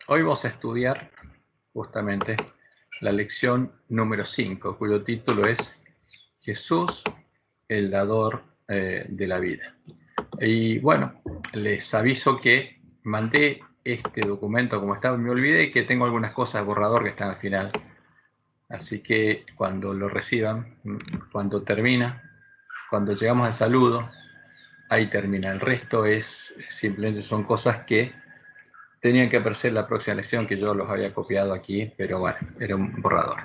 Hoy vamos a estudiar justamente la lección número 5, cuyo título es Jesús, el dador de la vida. Y bueno, les aviso que mandé este documento como estaba, me olvidé que tengo algunas cosas de borrador que están al final. Así que cuando lo reciban, cuando termina, cuando llegamos al saludo, ahí termina. El resto es simplemente son cosas que tenían que aparecer la próxima lección, que yo los había copiado aquí, pero bueno, era un borrador.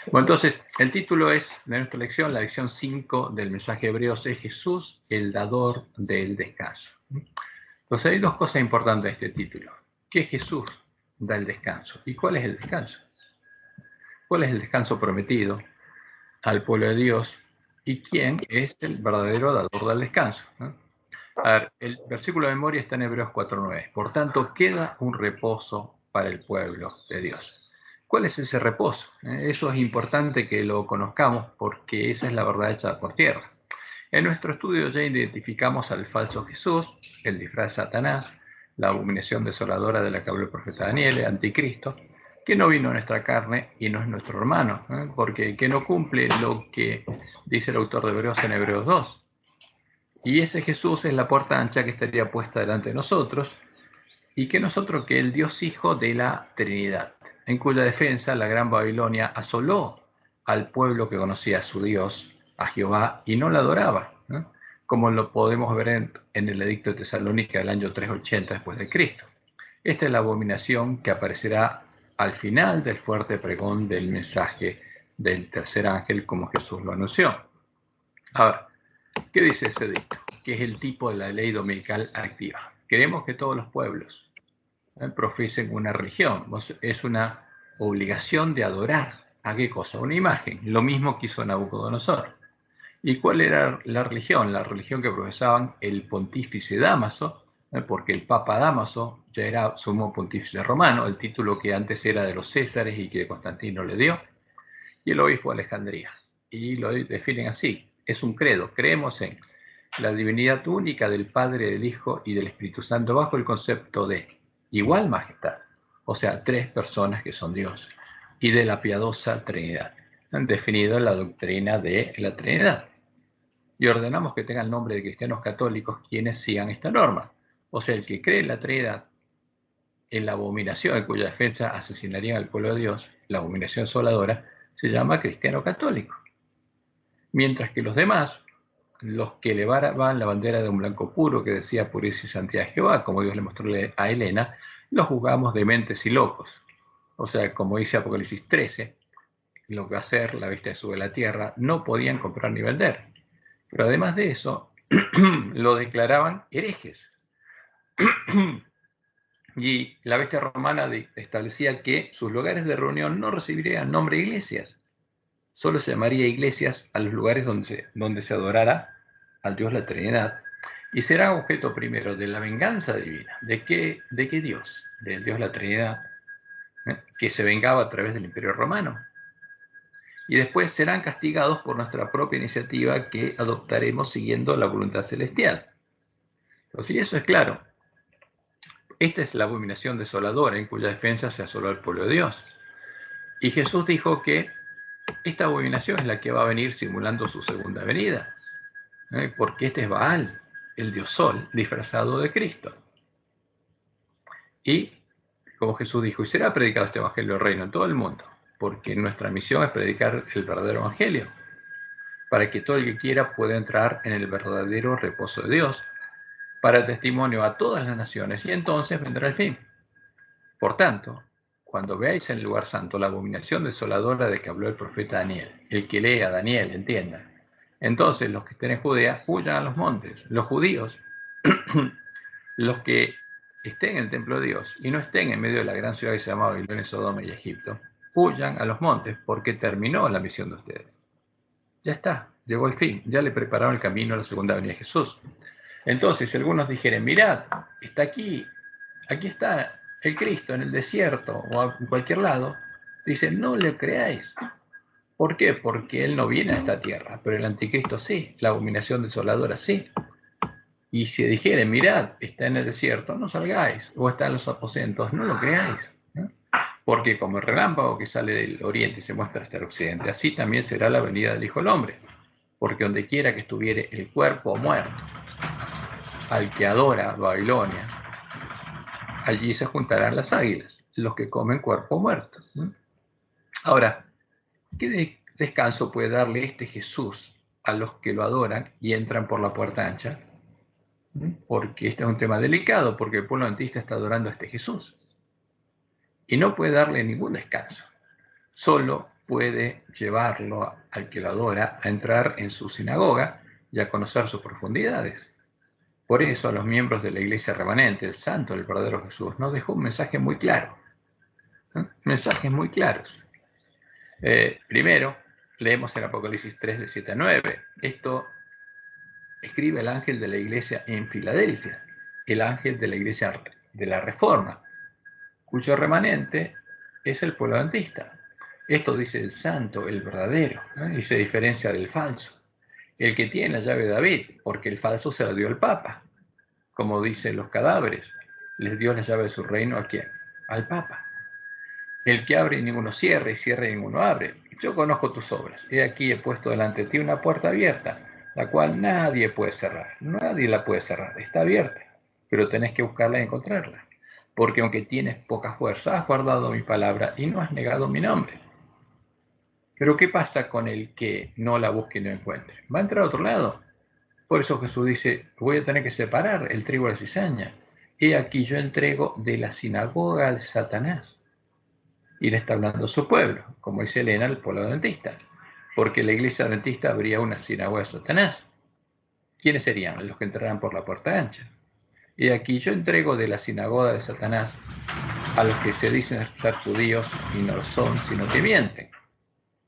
Bueno, entonces, el título es de nuestra lección, la lección 5 del mensaje de Hebreos, es Jesús, el dador del descanso. Entonces, hay dos cosas importantes de este título. ¿Qué Jesús da el descanso? ¿Y cuál es el descanso? ¿Cuál es el descanso prometido al pueblo de Dios? ¿Y quién es el verdadero dador del descanso? A ver, el versículo de memoria está en Hebreos 4:9. Por tanto, queda un reposo para el pueblo de Dios. ¿Cuál es ese reposo? Eso es importante que lo conozcamos porque esa es la verdad hecha por tierra. En nuestro estudio ya identificamos al falso Jesús, el disfraz de Satanás, la abominación desoladora de la que habló el profeta Daniel, el anticristo, que no vino a nuestra carne y no es nuestro hermano, porque que no cumple lo que dice el autor de Hebreos en Hebreos 2. Y ese Jesús es la puerta ancha que estaría puesta delante de nosotros, y que nosotros, que el Dios Hijo de la Trinidad, en cuya defensa la Gran Babilonia asoló al pueblo que conocía a su Dios, a Jehová, y no la adoraba, ¿no? Como lo podemos ver en el edicto de Tesalónica del año 380 después de Cristo. Esta es la abominación que aparecerá al final del fuerte pregón del mensaje del tercer ángel, como Jesús lo anunció. Ahora, ¿qué dice ese dicto? Que es el tipo de la ley dominical activa. Queremos que todos los pueblos profesen una religión. Es una obligación de adorar. ¿A qué cosa? Una imagen. Lo mismo que hizo Nabucodonosor. ¿Y cuál era la religión? La religión que profesaban el pontífice Dámaso, porque el Papa Dámaso ya era sumo pontífice romano, el título que antes era de los Césares y que Constantino le dio, y el obispo de Alejandría. Y lo definen así: es un credo, creemos en la divinidad única del Padre, del Hijo y del Espíritu Santo bajo el concepto de igual majestad, o sea, tres personas que son Dios, y de la piadosa Trinidad. Han definido la doctrina de la Trinidad. Y ordenamos que tengan nombre de cristianos católicos quienes sigan esta norma. O sea, el que cree en la Trinidad, en la abominación en cuya defensa asesinarían al pueblo de Dios, la abominación soladora, se llama cristiano católico. Mientras que los demás, los que elevaban la bandera de un blanco puro que decía pureza y santidad de Jehová, como Dios le mostró a Helena, los juzgamos dementes y locos. O sea, como dice Apocalipsis 13, lo que hacer, la bestia sube a la tierra, no podían comprar ni vender. Pero además de eso, lo declaraban herejes. Y la bestia romana establecía que sus lugares de reunión no recibirían nombre de iglesias. Solo se llamaría iglesias a los lugares donde se adorara al Dios la Trinidad, y será objeto primero de la venganza divina. ¿De qué Dios? Del Dios la Trinidad, que se vengaba a través del Imperio Romano. Y después serán castigados por nuestra propia iniciativa que adoptaremos siguiendo la voluntad celestial. Entonces, si eso es claro, esta es la abominación desoladora en cuya defensa se asoló al pueblo de Dios. Y Jesús dijo que esta abominación es la que va a venir simulando su segunda venida, porque este es Baal, el dios Sol, disfrazado de Cristo. Y, como Jesús dijo, y será predicado este evangelio del reino en todo el mundo, porque nuestra misión es predicar el verdadero evangelio, para que todo el que quiera pueda entrar en el verdadero reposo de Dios, para testimonio a todas las naciones, y entonces vendrá el fin. Por tanto, cuando veáis en el lugar santo la abominación desoladora de que habló el profeta Daniel, el que lea Daniel entienda, entonces los que estén en Judea huyan a los montes. Los judíos, los que estén en el templo de Dios y no estén en medio de la gran ciudad que se llama Babilonia, Sodoma y Egipto, huyan a los montes porque terminó la misión de ustedes. Ya está, llegó el fin, ya le prepararon el camino a la segunda venida de Jesús. Entonces, si algunos dijeren, mirad, está aquí está el Cristo en el desierto o en cualquier lado, dicen, no le creáis. ¿Por qué? Porque Él no viene a esta tierra, pero el anticristo sí, la abominación desoladora sí. Y si dijeren, mirad, está en el desierto, no salgáis, o está en los aposentos, no lo creáis. ¿no? Porque como el relámpago que sale del oriente y se muestra hasta el occidente, así también será la venida del Hijo del Hombre. Porque donde quiera que estuviere el cuerpo muerto, al que adora Babilonia, allí se juntarán las águilas, los que comen cuerpo muerto. Ahora, ¿qué descanso puede darle este Jesús a los que lo adoran y entran por la puerta ancha? Porque este es un tema delicado, porque el pueblo adventista está adorando a este Jesús. Y no puede darle ningún descanso. Solo puede llevarlo al que lo adora a entrar en su sinagoga y a conocer sus profundidades. Por eso a los miembros de la iglesia remanente, el santo, el verdadero Jesús, nos dejó un mensaje muy claro. Mensajes muy claros. Primero, leemos en Apocalipsis 3, de 7 a 9. Esto escribe el ángel de la iglesia en Filadelfia, el ángel de la iglesia de la Reforma, cuyo remanente es el pueblo adventista. Esto dice el santo, el verdadero, y se diferencia del falso. El que tiene la llave de David, porque el falso se la dio el Papa. Como dicen los cadáveres, les dio la llave de su reino ¿a quién? Al Papa. El que abre y ninguno cierra, y cierra y ninguno abre. Yo conozco tus obras. He aquí he puesto delante de ti una puerta abierta, la cual nadie puede cerrar. Nadie la puede cerrar. Está abierta, pero tenés que buscarla y encontrarla. Porque aunque tienes poca fuerza, has guardado mi palabra y no has negado mi nombre. Pero ¿qué pasa con el que no la busque y no encuentre? Va a entrar a otro lado. Por eso Jesús dice, voy a tener que separar el trigo de la cizaña. He aquí yo entrego de la sinagoga de Satanás. Y le está hablando a su pueblo, como dice Elena, el pueblo adventista. Porque en la iglesia adventista habría una sinagoga de Satanás. ¿Quiénes serían? Los que entrarán por la puerta ancha. Y aquí yo entrego de la sinagoga de Satanás a los que se dicen ser judíos y no lo son, sino que mienten.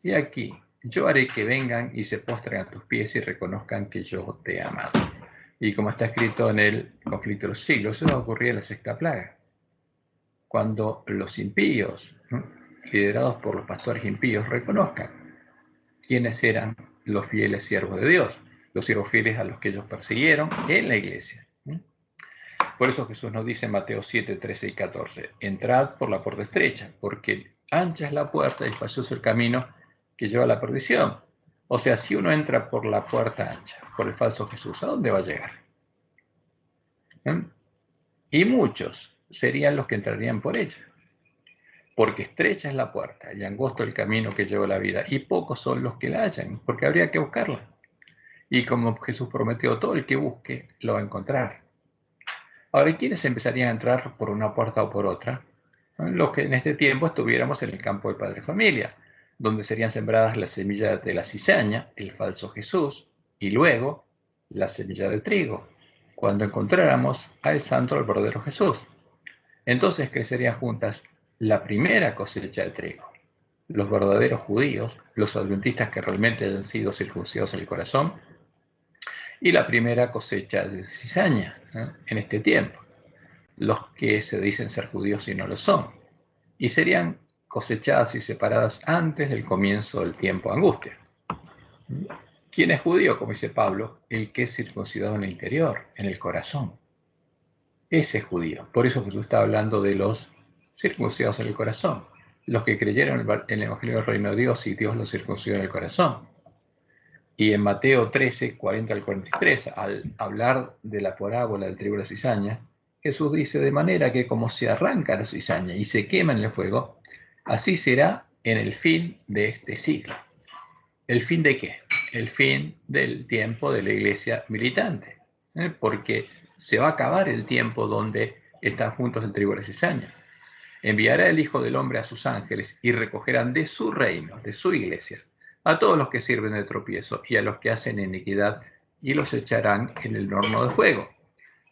Y aquí yo haré que vengan y se postren a tus pies y reconozcan que yo te he amado. Y como está escrito en el conflicto de los siglos, eso va a ocurrir en la sexta plaga. Cuando los impíos, liderados por los pastores impíos, reconozcan quiénes eran los fieles siervos de Dios, los siervos fieles a los que ellos persiguieron en la iglesia. Por eso Jesús nos dice en Mateo 7, 13 y 14, entrad por la puerta estrecha, porque ancha es la puerta y espacioso el camino que lleva a la perdición. O sea, si uno entra por la puerta ancha, por el falso Jesús, ¿a dónde va a llegar? Y muchos serían los que entrarían por ella, porque estrecha es la puerta y angosto el camino que lleva a la vida, y pocos son los que la hallan, porque habría que buscarla. Y como Jesús prometió, todo el que busque lo va a encontrar. Ahora, ¿quiénes empezarían a entrar por una puerta o por otra? Los que en este tiempo estuviéramos en el campo del Padre Familia, donde serían sembradas las semillas de la cizaña, el falso Jesús, y luego la semilla de trigo, cuando encontráramos al santo, al verdadero Jesús. Entonces crecerían juntas la primera cosecha de trigo, los verdaderos judíos, los adventistas que realmente hayan sido circuncidados en el corazón, y la primera cosecha de cizaña en este tiempo, los que se dicen ser judíos y no lo son, y serían cosechadas y separadas antes del comienzo del tiempo de angustia. ¿Quién es judío? Como dice Pablo, el que es circuncidado en el interior, en el corazón. Ese es judío. Por eso Jesús está hablando de los circuncidados en el corazón, los que creyeron en el Evangelio del Reino de Dios y Dios los circuncidó en el corazón. Y en Mateo 13, 40 al 43, al hablar de la parábola del trigo y la cizaña, Jesús dice, de manera que como se arranca la cizaña y se quema en el fuego, así será en el fin de este siglo. ¿El fin de qué? El fin del tiempo de la iglesia militante, porque se va a acabar el tiempo donde están juntos el trigo y la cizaña. Enviará el Hijo del Hombre a sus ángeles y recogerán de su reino, de su iglesia, a todos los que sirven de tropiezo y a los que hacen iniquidad, y los echarán en el horno de fuego.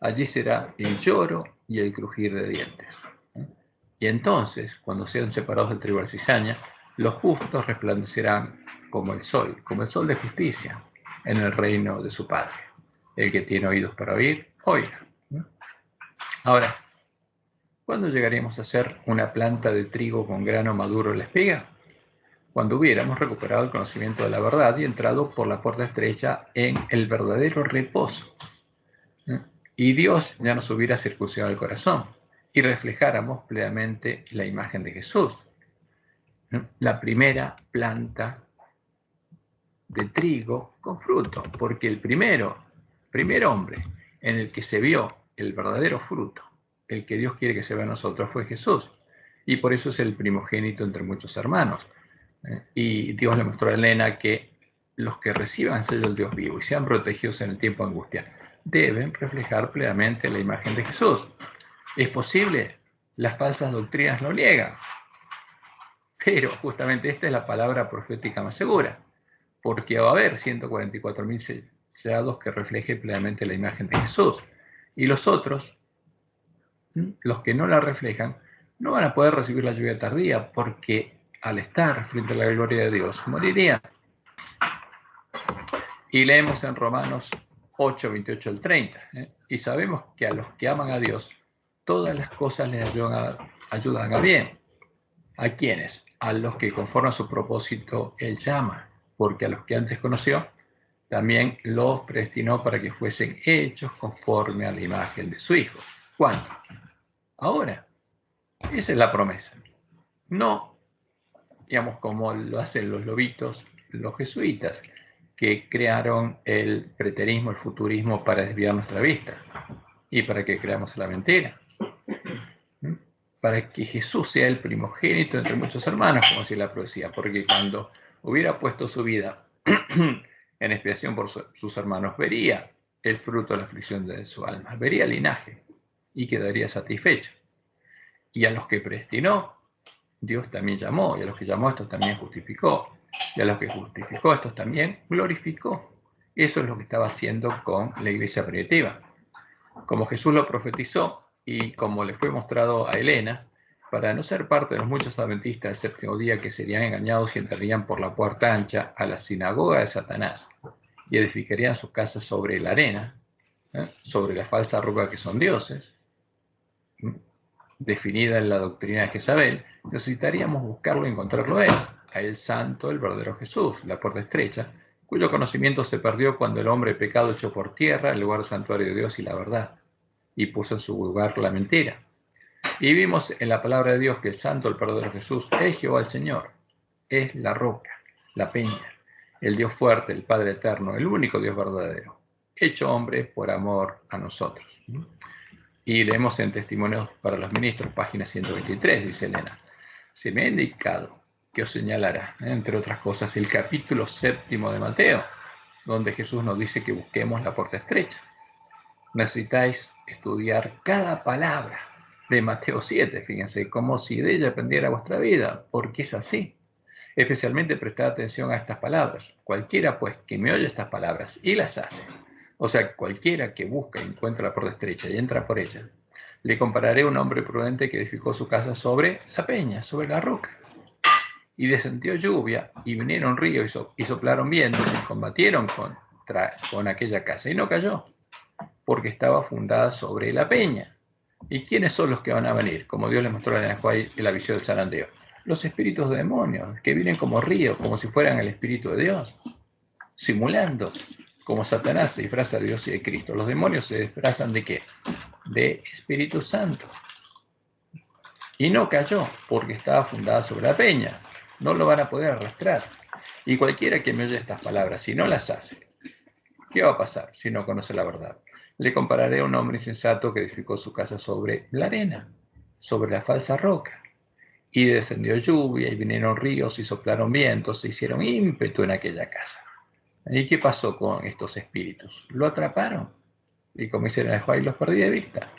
Allí será el lloro y el crujir de dientes. Y entonces, cuando sean separados del trigo y la cizaña, los justos resplandecerán como el sol de justicia, en el reino de su Padre. El que tiene oídos para oír, oiga. Ahora, ¿cuándo llegaremos a ser una planta de trigo con grano maduro en la espiga? Cuando hubiéramos recuperado el conocimiento de la verdad y entrado por la puerta estrecha en el verdadero reposo. Y Dios ya nos hubiera circuncidado el corazón y reflejáramos plenamente la imagen de Jesús. La primera planta de trigo con fruto, porque el primer hombre en el que se vio el verdadero fruto, el que Dios quiere que se vea en nosotros, fue Jesús. Y por eso es el primogénito entre muchos hermanos. Y Dios le mostró a Elena que los que reciban el sello del Dios vivo y sean protegidos en el tiempo de angustia, deben reflejar plenamente la imagen de Jesús. ¿Es posible? Las falsas doctrinas lo niegan. Pero justamente esta es la palabra profética más segura, porque va a haber 144.000 sellados que reflejen plenamente la imagen de Jesús. Y los otros, los que no la reflejan, no van a poder recibir la lluvia tardía, porque al estar frente a la gloria de Dios, morirían. Y leemos en Romanos 8, 28 al 30. Y sabemos que a los que aman a Dios, todas las cosas les ayudan a bien. ¿A quiénes? A los que conforme a su propósito Él llama, porque a los que antes conoció, también los predestinó para que fuesen hechos conforme a la imagen de su Hijo. ¿Cuándo? Ahora. Esa es la promesa. No, digamos, como lo hacen los lobitos, los jesuitas, que crearon el preterismo, el futurismo para desviar nuestra vista y para que creamos la mentira. Para que Jesús sea el primogénito entre muchos hermanos, como decía la profecía, porque cuando hubiera puesto su vida en expiación por sus hermanos, vería el fruto de la aflicción de su alma, vería el linaje y quedaría satisfecho. Y a los que predestinó, Dios también llamó, y a los que llamó, estos también justificó, y a los que justificó, estos también glorificó. Eso es lo que estaba haciendo con la iglesia primitiva. Como Jesús lo profetizó, y como le fue mostrado a Elena, para no ser parte de los muchos adventistas del séptimo día que serían engañados y entrarían por la puerta ancha a la sinagoga de Satanás, y edificarían sus casas sobre la arena, sobre la falsa roca que son dioses, definida en la doctrina de Jezabel, necesitaríamos buscarlo y encontrarlo a él santo, el verdadero Jesús, la puerta estrecha, cuyo conocimiento se perdió cuando el hombre pecado echó por tierra el lugar santuario de Dios y la verdad, y puso en su lugar la mentira. Y vimos en la palabra de Dios que el santo, el verdadero Jesús, es Jehová el Señor, es la roca, la peña, el Dios fuerte, el Padre eterno, el único Dios verdadero, hecho hombre por amor a nosotros. Y leemos en Testimonios para los Ministros, página 123, dice Elena. Se me ha indicado que os señalará, entre otras cosas, el capítulo 7 de Mateo, donde Jesús nos dice que busquemos la puerta estrecha. Necesitáis estudiar cada palabra de Mateo 7, fíjense, como si de ella dependiera vuestra vida, porque es así. Especialmente prestad atención a estas palabras. Cualquiera, pues, que me oye estas palabras y las hace, o sea, cualquiera que busca y encuentra la puerta estrecha y entra por ella, le compararé a un hombre prudente que edificó su casa sobre la peña, sobre la roca. Y descendió lluvia, y vinieron ríos y soplaron vientos y combatieron con aquella casa. Y no cayó, porque estaba fundada sobre la peña. ¿Y quiénes son los que van a venir? Como Dios les mostró en la visión del zarandeo. Los espíritus de demonios, que vienen como ríos, como si fueran el Espíritu de Dios, simulando. Como Satanás se disfraza de Dios y de Cristo, los demonios se disfrazan ¿de qué? De Espíritu Santo. Y no cayó, porque estaba fundada sobre la peña. No lo van a poder arrastrar. Y cualquiera que me oye estas palabras, si no las hace, ¿qué va a pasar si no conoce la verdad? Le compararé a un hombre insensato que edificó su casa sobre la arena, sobre la falsa roca. Y descendió lluvia, y vinieron ríos, y soplaron vientos, se hicieron ímpetu en aquella casa. ¿Y qué pasó con estos espíritus? Lo atraparon, y como hicieron el Juan, los perdí de vista.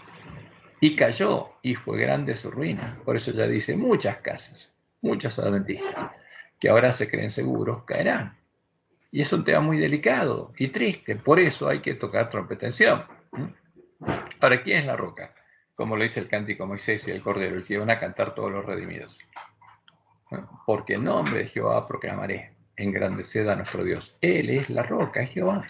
Y cayó, y fue grande su ruina. Por eso ya dice, muchas casas, muchos adventistas, que ahora se creen seguros, caerán. Y es un tema muy delicado y triste, por eso hay que tocar trompetención. Ahora, ¿quién es la roca? Como lo dice el cántico Moisés y el Cordero, el que van a cantar todos los redimidos. Porque en nombre de Jehová proclamaré, engrandecer a nuestro Dios. Él es la roca, es Jehová.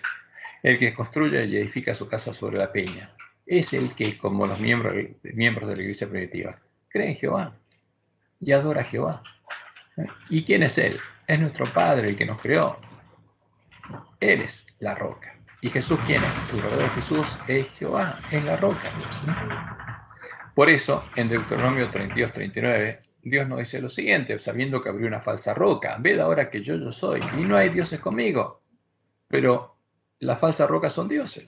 El que construye y edifica su casa sobre la peña. Es el que, como los miembros de la iglesia primitiva, cree en Jehová y adora a Jehová. ¿Y quién es Él? Es nuestro Padre, el que nos creó. Él es la roca. ¿Y Jesús quién es? El verdadero Jesús es Jehová, es la roca. Por eso, en Deuteronomio 32:39, Dios nos dice lo siguiente, sabiendo que abrió una falsa roca, ved ahora que yo soy, y no hay dioses conmigo, pero las falsas rocas son dioses.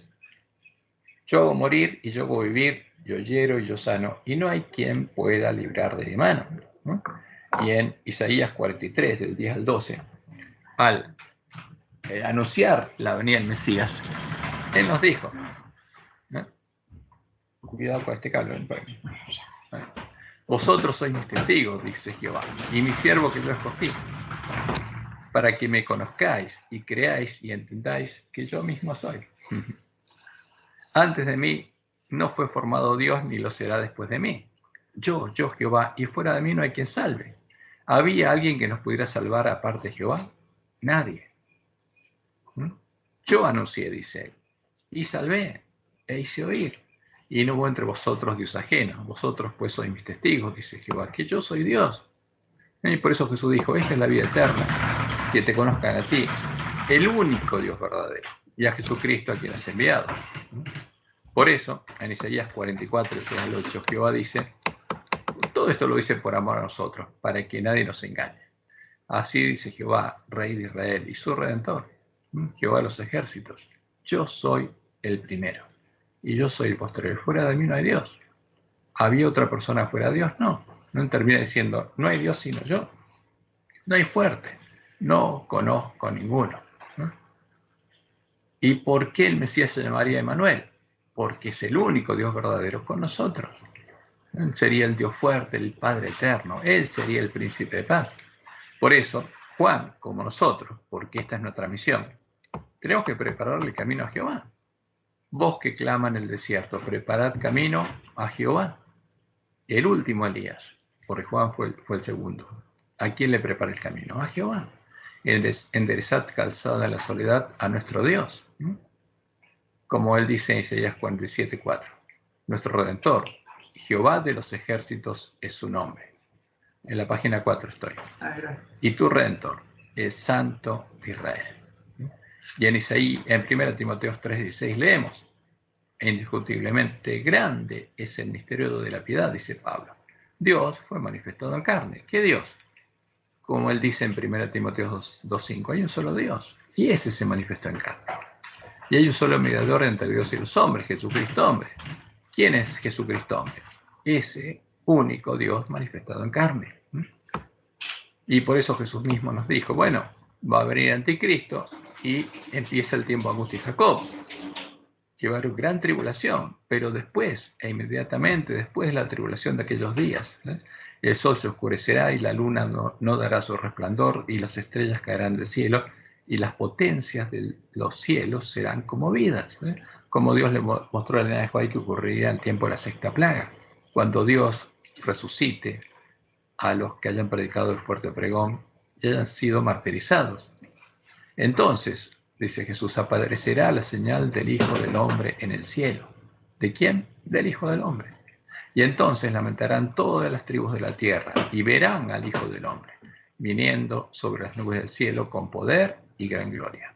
Yo hago morir y yo hago vivir, yo hiero y yo sano, y no hay quien pueda librar de mi mano, ¿no? Y en Isaías 43, del 10 al 12, al anunciar la venida del Mesías, Él nos dijo, ¿no? Cuidado con este cable, ¿no? Vosotros sois mis testigos, dice Jehová, y mi siervo que yo escogí, para que me conozcáis y creáis y entendáis que yo mismo soy. Antes de mí no fue formado Dios, ni lo será después de mí. Yo Jehová, y fuera de mí no hay quien salve. ¿Había alguien que nos pudiera salvar aparte de Jehová? Nadie. Yo anuncié, dice él, y salvé, e hice oír. Y no hubo entre vosotros Dios ajeno. Vosotros pues sois mis testigos, dice Jehová, que yo soy Dios. Y por eso Jesús dijo, esta es la vida eterna, que te conozcan a ti, el único Dios verdadero, y a Jesucristo a quien has enviado. Por eso, en Isaías 44, 6 al 8, Jehová dice, todo esto lo dice por amor a nosotros, para que nadie nos engañe. Así dice Jehová, Rey de Israel, y su Redentor, Jehová de los ejércitos, yo soy el primero, y yo soy el posterior. Fuera de mí no hay Dios. ¿Había otra persona fuera de Dios? No. No termina diciendo, no hay Dios sino yo. No hay fuerte. No conozco ninguno. ¿No? ¿Y por qué el Mesías se llamaría Emmanuel? Porque es el único Dios verdadero con nosotros. Él sería el Dios fuerte, el Padre eterno. Él sería el príncipe de paz. Por eso, Juan, como nosotros, porque esta es nuestra misión, tenemos que prepararle camino a Jehová. Vos que clama en el desierto, preparad camino a Jehová. El último Elías, porque Juan fue el segundo. ¿A quién le prepara el camino? A Jehová. Enderezad calzada de la soledad a nuestro Dios. Como él dice en Isaías 47:4. Nuestro Redentor, Jehová de los ejércitos es su nombre. En la página 4 estoy. Y tu Redentor, el Santo de Israel. Y en Isaías, en 1 Timoteo 3:16 leemos, indiscutiblemente grande es el misterio de la piedad, dice Pablo. Dios fue manifestado en carne. ¿Qué Dios? Como él dice en 1 Timoteo 2:5, hay un solo Dios, y ese se manifestó en carne. Y hay un solo mediador entre Dios y los hombres, Jesucristo hombre. ¿Quién es Jesucristo hombre? Ese único Dios manifestado en carne. Y por eso Jesús mismo nos dijo, bueno, va a venir Anticristo y empieza el tiempo de angustia y Jacob. Que va a haber gran tribulación, pero después, e inmediatamente después de la tribulación de aquellos días, el sol se oscurecerá y la luna no dará su resplandor y las estrellas caerán del cielo y las potencias de los cielos serán conmovidas, como Dios le mostró a la de Joai que ocurriría en tiempo de la sexta plaga, cuando Dios resucite a los que hayan predicado el fuerte pregón y hayan sido martirizados. Entonces, dice Jesús, aparecerá la señal del Hijo del Hombre en el cielo. ¿De quién? Del Hijo del Hombre. Y entonces lamentarán todas las tribus de la tierra y verán al Hijo del Hombre, viniendo sobre las nubes del cielo con poder y gran gloria.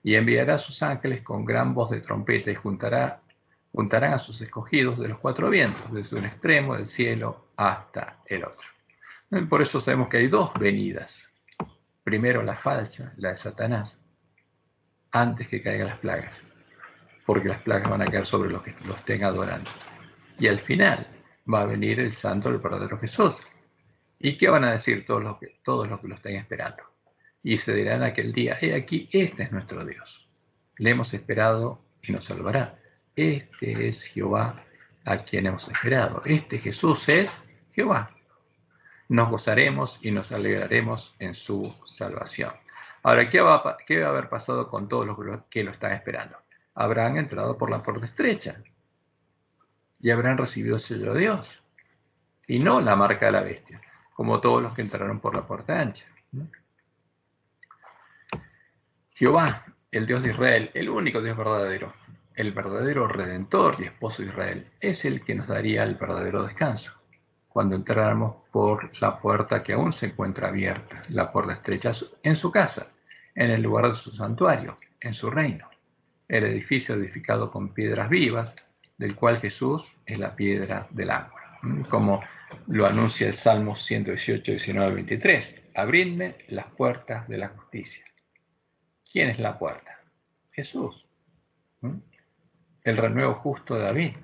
Y enviará a sus ángeles con gran voz de trompeta y juntarán a sus escogidos de los cuatro vientos, desde un extremo del cielo hasta el otro. Por eso sabemos que hay dos venidas. Primero la falsa, la de Satanás, antes que caigan las plagas, porque las plagas van a caer sobre los que lo estén adorando. Y al final va a venir el santo, el verdadero Jesús. ¿Y qué van a decir todos los que lo estén esperando? Y se dirán aquel día, he aquí, este es nuestro Dios. Le hemos esperado y nos salvará. Este es Jehová a quien hemos esperado. Este Jesús es Jehová. Nos gozaremos y nos alegraremos en su salvación. Ahora, ¿qué va a haber pasado con todos los que lo están esperando? Habrán entrado por la puerta estrecha y habrán recibido el sello de Dios y no la marca de la bestia, como todos los que entraron por la puerta ancha. Jehová, el Dios de Israel, el único Dios verdadero, el verdadero Redentor y Esposo de Israel, es el que nos daría el verdadero descanso cuando entráramos por la puerta que aún se encuentra abierta, la puerta estrecha en su casa, en el lugar de su santuario, en su reino, el edificio edificado con piedras vivas, del cual Jesús es la piedra del ángulo. como lo anuncia el Salmo 118, 19, 23. Abridme las puertas de la justicia. ¿Quién es la puerta? Jesús, el renuevo justo de David.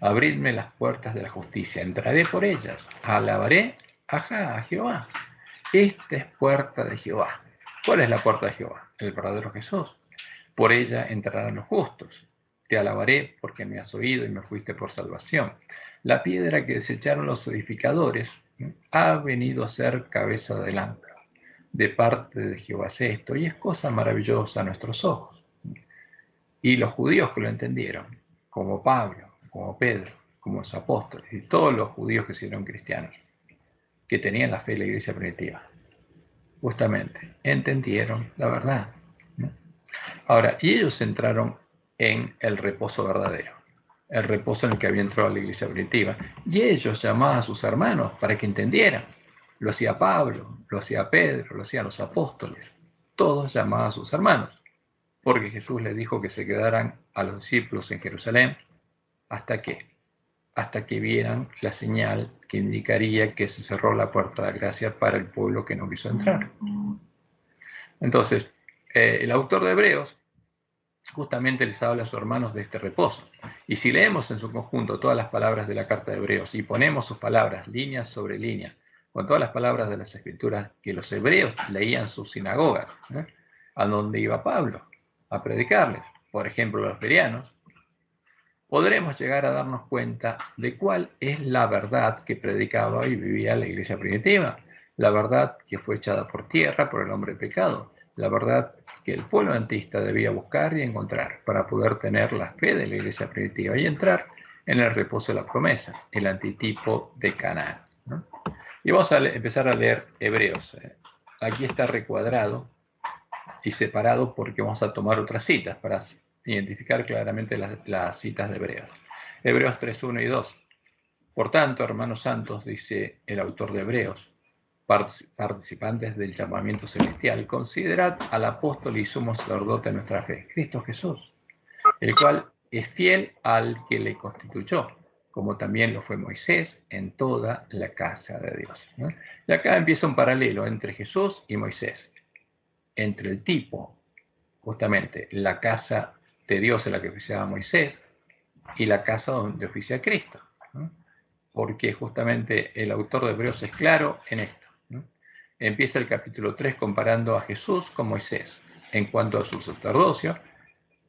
Abridme las puertas de la justicia, entraré por ellas, alabaré a Jehová. Esta es puerta de Jehová. ¿Cuál es la puerta de Jehová? El verdadero Jesús. Por ella entrarán los justos. Te alabaré porque me has oído y me fuiste por salvación. La piedra que desecharon los edificadores ha venido a ser cabeza del ángulo. De parte de Jehová es esto, y es cosa maravillosa a nuestros ojos. Y los judíos que lo entendieron, como Pablo, como Pedro, como los apóstoles, y todos los judíos que se hicieron cristianos, que tenían la fe de la iglesia primitiva, justamente entendieron la verdad. Ahora, y ellos entraron en el reposo verdadero, el reposo en el que había entrado la iglesia primitiva, y ellos llamaban a sus hermanos para que entendieran. Lo hacía Pablo, lo hacía Pedro, lo hacían los apóstoles, todos llamaban a sus hermanos, porque Jesús les dijo que se quedaran a los discípulos en Jerusalén hasta que vieran la señal que indicaría que se cerró la puerta de la gracia para el pueblo que no quiso entrar. Entonces, el autor de Hebreos justamente les habla a sus hermanos de este reposo. Y si leemos en su conjunto todas las palabras de la carta de Hebreos y ponemos sus palabras línea sobre línea con todas las palabras de las escrituras que los hebreos leían en sus sinagogas, a donde iba Pablo a predicarles, por ejemplo, a los bereanos, podremos llegar a darnos cuenta de cuál es la verdad que predicaba y vivía la iglesia primitiva, la verdad que fue echada por tierra por el hombre pecado, la verdad que el pueblo adventista debía buscar y encontrar para poder tener la fe de la iglesia primitiva y entrar en el reposo de la promesa, el antitipo de Canaán, ¿no? Y vamos a empezar a leer Hebreos. Aquí está recuadrado y separado porque vamos a tomar otras citas para identificar claramente las citas de Hebreos. Hebreos 3, 1 y 2. Por tanto, hermanos santos, dice el autor de Hebreos, participantes del llamamiento celestial, considerad al apóstol y sumo sacerdote de nuestra fe, Cristo Jesús, el cual es fiel al que le constituyó, como también lo fue Moisés en toda la casa de Dios, ¿no? Y acá empieza un paralelo entre Jesús y Moisés, entre el tipo, justamente, la casa de Dios en la que oficiaba Moisés y la casa donde oficia Cristo, ¿no? Porque justamente el autor de Hebreos es claro en esto, ¿no? Empieza el capítulo 3 comparando a Jesús con Moisés en cuanto a su sacerdocio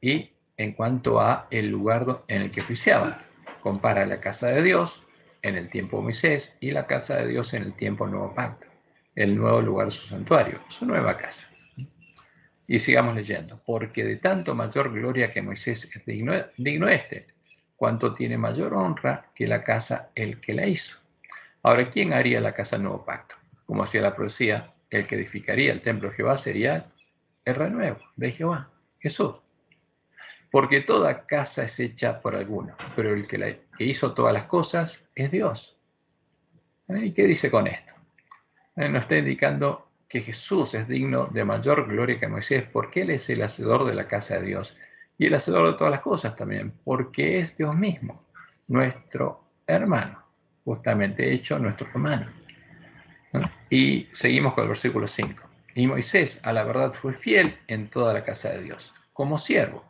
y en cuanto a el lugar en el que oficiaba. Compara la casa de Dios en el tiempo de Moisés y la casa de Dios en el tiempo del nuevo pacto, el nuevo lugar de su santuario, su nueva casa. Y sigamos leyendo, porque de tanto mayor gloria que Moisés es digno este, cuanto tiene mayor honra que la casa el que la hizo. Ahora, ¿quién haría la casa del nuevo pacto? Como hacía la profecía, el que edificaría el templo de Jehová sería el renuevo de Jehová, Jesús. Porque toda casa es hecha por alguno, pero el que hizo todas las cosas es Dios. ¿Y qué dice con esto? Nos está indicando que Jesús es digno de mayor gloria que Moisés, porque Él es el hacedor de la casa de Dios y el hacedor de todas las cosas también, porque es Dios mismo, nuestro hermano, justamente hecho nuestro hermano, ¿no? Y seguimos con el versículo 5. Y Moisés, a la verdad, fue fiel en toda la casa de Dios, como siervo,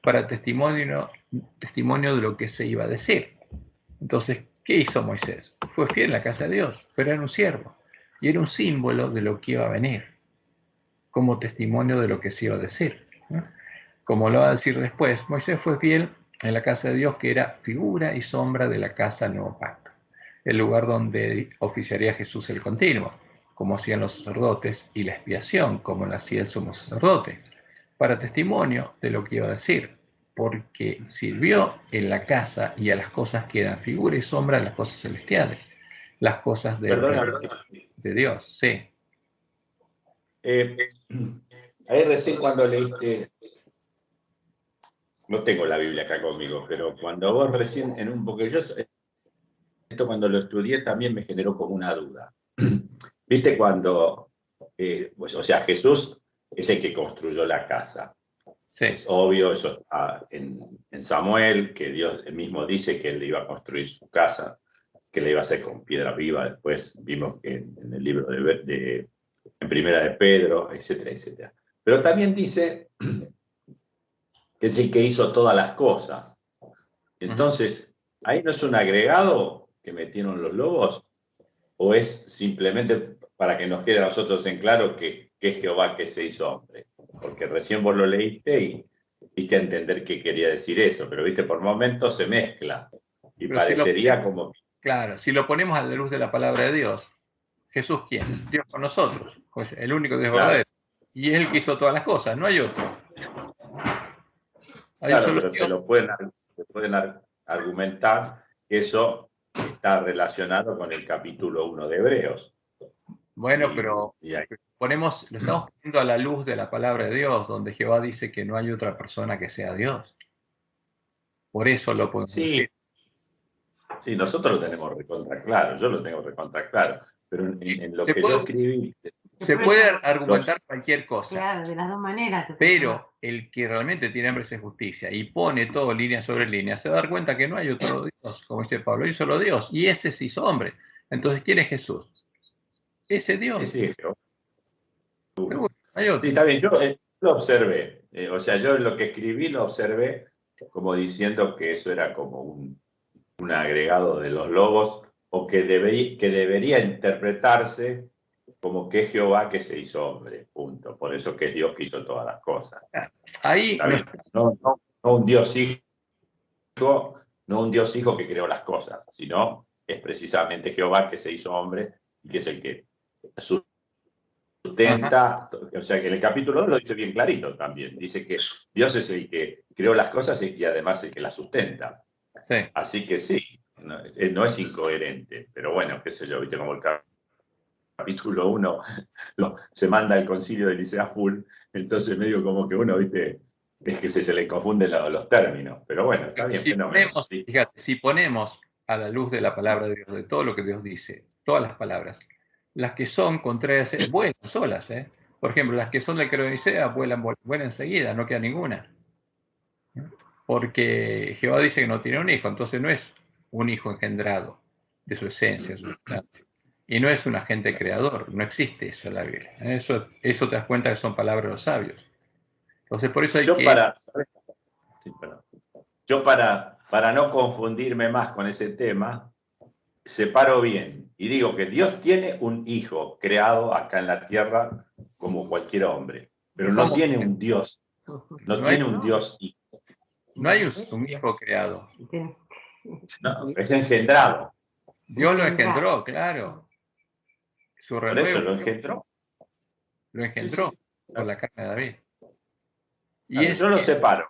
para testimonio de lo que se iba a decir. Entonces, ¿qué hizo Moisés? Fue fiel en la casa de Dios, pero era un siervo. Y era un símbolo de lo que iba a venir, como testimonio de lo que se iba a decir, ¿no? Como lo va a decir después, Moisés fue fiel en la casa de Dios, que era figura y sombra de la casa del nuevo pacto, el lugar donde oficiaría Jesús el continuo, como hacían los sacerdotes, y la expiación, como lo hacía el sumo sacerdote, para testimonio de lo que iba a decir, porque sirvió en la casa y a las cosas que eran figura y sombra de las cosas celestiales, las cosas de Dios, sí. Ahí recién cuando leíste, no tengo la Biblia acá conmigo, pero cuando vos recién porque yo esto cuando lo estudié también me generó como una duda. ¿Viste cuando, o sea, Jesús es el que construyó la casa? Sí. Es obvio, eso está en Samuel, que Dios mismo dice que él iba a construir su casa. que le iba a hacer con piedra viva. Después vimos que en el libro en Primera de Pedro, etcétera, etcétera. Pero también dice que es el que hizo todas las cosas. Entonces, ¿ahí no es un agregado que metieron los lobos? ¿O es simplemente para que nos quede a nosotros en claro que es Jehová que se hizo hombre? Porque recién vos lo leíste y diste a entender que quería decir eso, pero viste, por momentos se mezcla y Pero parecería como... Claro, si lo ponemos a la luz de la palabra de Dios, ¿Jesús quién? Dios con nosotros, pues el único Dios Claro, verdadero. Y es el que hizo todas las cosas, no hay otro. Hay un claro, solo pero Dios. te pueden argumentar que eso está relacionado con el capítulo 1 de Hebreos. Bueno, Y pero ahí, lo estamos poniendo a la luz de la palabra de Dios, donde Jehová dice que no hay otra persona que sea Dios. Por eso lo podemos decir. sí, nosotros lo tenemos recontra claro, yo lo tengo recontra claro, pero en lo Se que yo puede, escribí... se puede argumentar cualquier cosa. Claro, de las dos maneras. Pero el que realmente tiene hambre de justicia y pone todo línea sobre línea, se va a dar cuenta que no hay otro Dios, como dice Pablo, hay un solo Dios, y ese se hizo hombre. Entonces, ¿quién es Jesús? Ese Dios. Sí, Seguro, hay otro. sí, está bien, yo lo observé, o sea, yo lo que escribí lo observé como diciendo que eso era como un agregado de los lobos, o que debería interpretarse como que es Jehová que se hizo hombre, punto. Por eso que es Dios que hizo todas las cosas. Ahí Está bien. No un Dios hijo, no un Dios hijo que creó las cosas, sino es precisamente Jehová que se hizo hombre y que es el que sustenta. O sea que en el capítulo 2 lo dice bien clarito también. Dice que Dios es el que creó las cosas y además el que las sustenta. sí. Así que sí, no es incoherente, pero bueno, qué sé yo, viste como el capítulo 1 se manda el concilio de Nicea full, entonces medio como que uno, viste, es que se le confunden los términos, pero bueno, está bien, fenómeno. Fíjate, si ponemos a la luz de la palabra de Dios, de todo lo que Dios dice, todas las palabras, las que son contrarias, vuelan solas, ¿eh? Por ejemplo, las que son del credo de Nicea vuelan enseguida, no queda ninguna. Porque Jehová dice que no tiene un hijo, entonces no es un hijo engendrado de su esencia, su sustancia. Y no es un agente creador, no existe eso en la Biblia. Eso te das cuenta que son palabras de los sabios. Entonces, por eso hay Yo para no confundirme más con ese tema, separo bien y digo que Dios tiene un hijo creado acá en la tierra como cualquier hombre, pero no tiene un Dios, no tiene un Dios hijo. No hay un hijo creado. No, es engendrado. Dios lo engendró, claro. Su Por eso lo engendró. Lo engendró Sí. por la carne de David. Yo lo separo.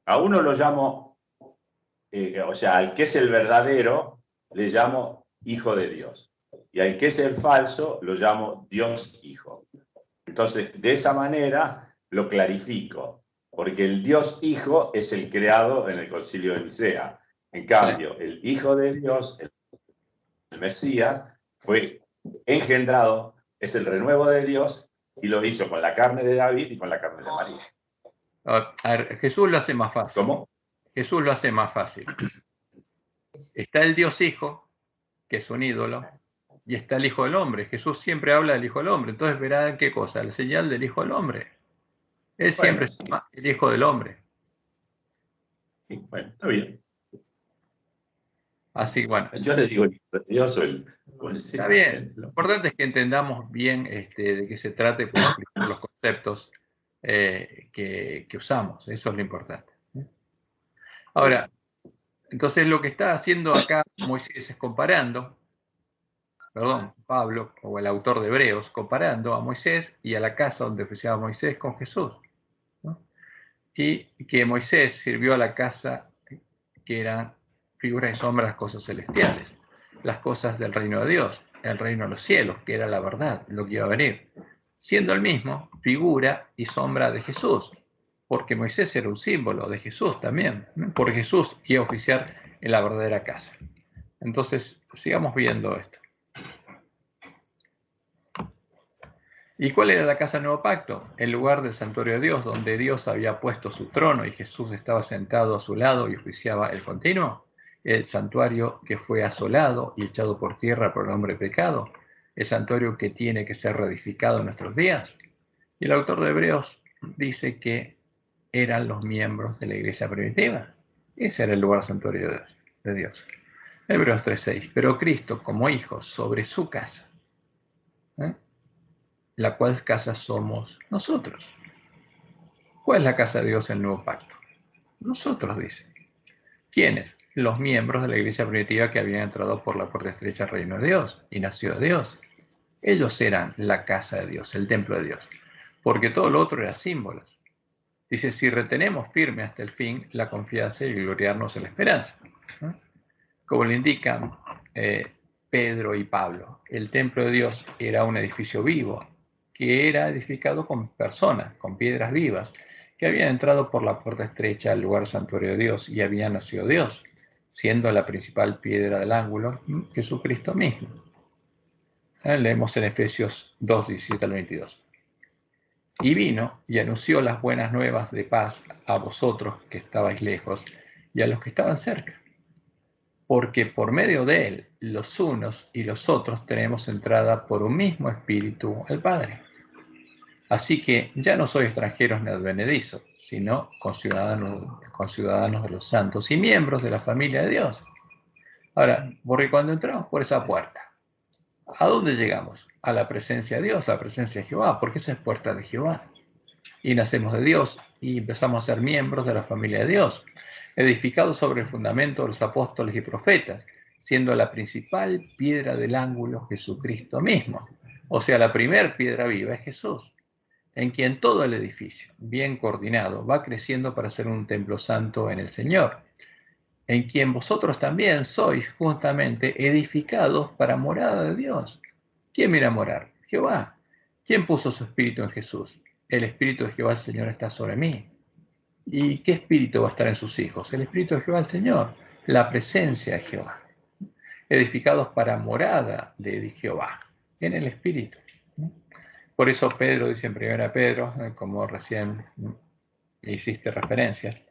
A uno lo llamo, o sea, al que es el verdadero, le llamo hijo de Dios. Y al que es el falso, lo llamo Dios hijo. Entonces, de esa manera lo clarifico, porque el Dios hijo es el creado en el concilio de Nicea. En cambio, el hijo de Dios, el Mesías, fue engendrado, es el renuevo de Dios, y lo hizo con la carne de David y con la carne de María. A ver, Jesús lo hace más fácil. ¿Cómo? Jesús lo hace más fácil. Está el Dios hijo, que es un ídolo, y está el Hijo del Hombre. Jesús siempre habla del Hijo del Hombre. Entonces verán qué cosa, la señal del Hijo del Hombre. Él siempre se llama el Hijo del Hombre. Bueno, está bien. Así, bueno. Yo les digo, Dios soy está bien. Lo importante es que entendamos bien de qué se trata y podamos explicar los conceptos que usamos. Eso es lo importante. Ahora, entonces lo que está haciendo acá Moisés es Pablo, o el autor de Hebreos, comparando a Moisés y a la casa donde oficiaba Moisés con Jesús, ¿no? Y que Moisés sirvió a la casa que eran figuras y sombras de las cosas celestiales, las cosas del reino de Dios, el reino de los cielos, que era la verdad, lo que iba a venir, siendo el mismo figura y sombra de Jesús, porque Moisés era un símbolo de Jesús también, ¿no? Porque Jesús iba a oficiar en la verdadera casa. Entonces, sigamos viendo esto. ¿Y cuál era la casa del nuevo pacto? El lugar del santuario de Dios, donde Dios había puesto su trono y Jesús estaba sentado a su lado y oficiaba el continuo. el santuario que fue asolado y echado por tierra por el hombre pecado, el santuario que tiene que ser reedificado en nuestros días. Y el autor de Hebreos dice que eran los miembros de la iglesia primitiva. Ese era el lugar santuario de Dios. Hebreos 3:6. Pero Cristo, como hijo, sobre su casa, la cual casa somos nosotros. ¿Cuál es la casa de Dios en el nuevo pacto? Nosotros, dice. ¿Quiénes? Los miembros de la iglesia primitiva que habían entrado por la puerta estrecha al reino de Dios y nacido de Dios. Ellos eran la casa de Dios, el templo de Dios, porque todo lo otro era símbolos. Dice, si retenemos firme hasta el fin la confianza y gloriarnos en la esperanza. Como le indican Pedro y Pablo, el templo de Dios era un edificio vivo, que era edificado con personas, con piedras vivas, que habían entrado por la puerta estrecha al lugar santuario de Dios y habían nacido Dios, siendo la principal piedra del ángulo Jesucristo mismo. Leemos en Efesios 2, 17 al 22. Y vino y anunció las buenas nuevas de paz a vosotros que estabais lejos y a los que estaban cerca. Porque por medio de él, los unos y los otros tenemos entrada por un mismo espíritu al Padre. Así que ya no sois extranjeros ni advenedizos, sino conciudadanos de los santos y miembros de la familia de Dios. Ahora, porque cuando entramos por esa puerta, ¿a dónde llegamos? A la presencia de Dios, a la presencia de Jehová, porque esa es puerta de Jehová. Y nacemos de Dios y empezamos a ser miembros de la familia de Dios, edificados sobre el fundamento de los apóstoles y profetas, siendo la principal piedra del ángulo Jesucristo mismo. O sea, la primer piedra viva es Jesús, en quien todo el edificio, bien coordinado, va creciendo para ser un templo santo en el Señor, en quien vosotros también sois justamente edificados para morada de Dios. ¿Quién viene a morar? Jehová. ¿Quién puso su espíritu en Jesús? El espíritu de Jehová el Señor está sobre mí. ¿Y qué espíritu va a estar en sus hijos? El espíritu de Jehová el Señor, la presencia de Jehová. Edificados para morada de Jehová, en el espíritu. Por eso Pedro dice en 1 Pedro, como recién hiciste referencia,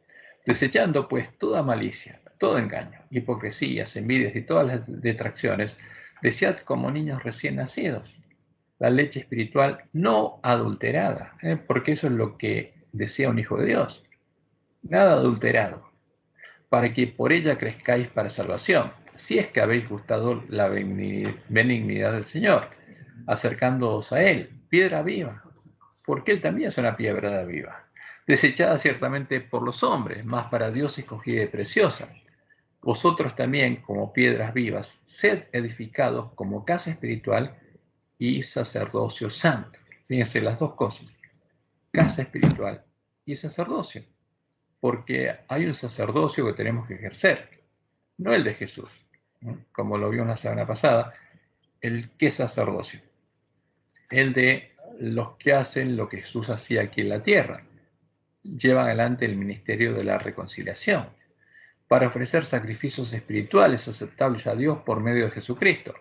desechando pues toda malicia, todo engaño, hipocresías, envidias y todas las detracciones, desead como niños recién nacidos la leche espiritual no adulterada, porque eso es lo que desea un hijo de Dios, nada adulterado, para que por ella crezcáis para salvación, si es que habéis gustado la benignidad del Señor, acercándoos a Él, piedra viva, porque Él también es una piedra viva, desechada ciertamente por los hombres, mas para Dios escogida y preciosa. Vosotros también, como piedras vivas, sed edificados como casa espiritual y sacerdocio santo. Fíjense las dos cosas, casa espiritual y sacerdocio, porque hay un sacerdocio que tenemos que ejercer, no el de Jesús, como lo vimos la semana pasada, el que sacerdocio, el de los que hacen lo que Jesús hacía aquí en la tierra, llevan adelante el ministerio de la reconciliación, para ofrecer sacrificios espirituales aceptables a Dios por medio de Jesucristo,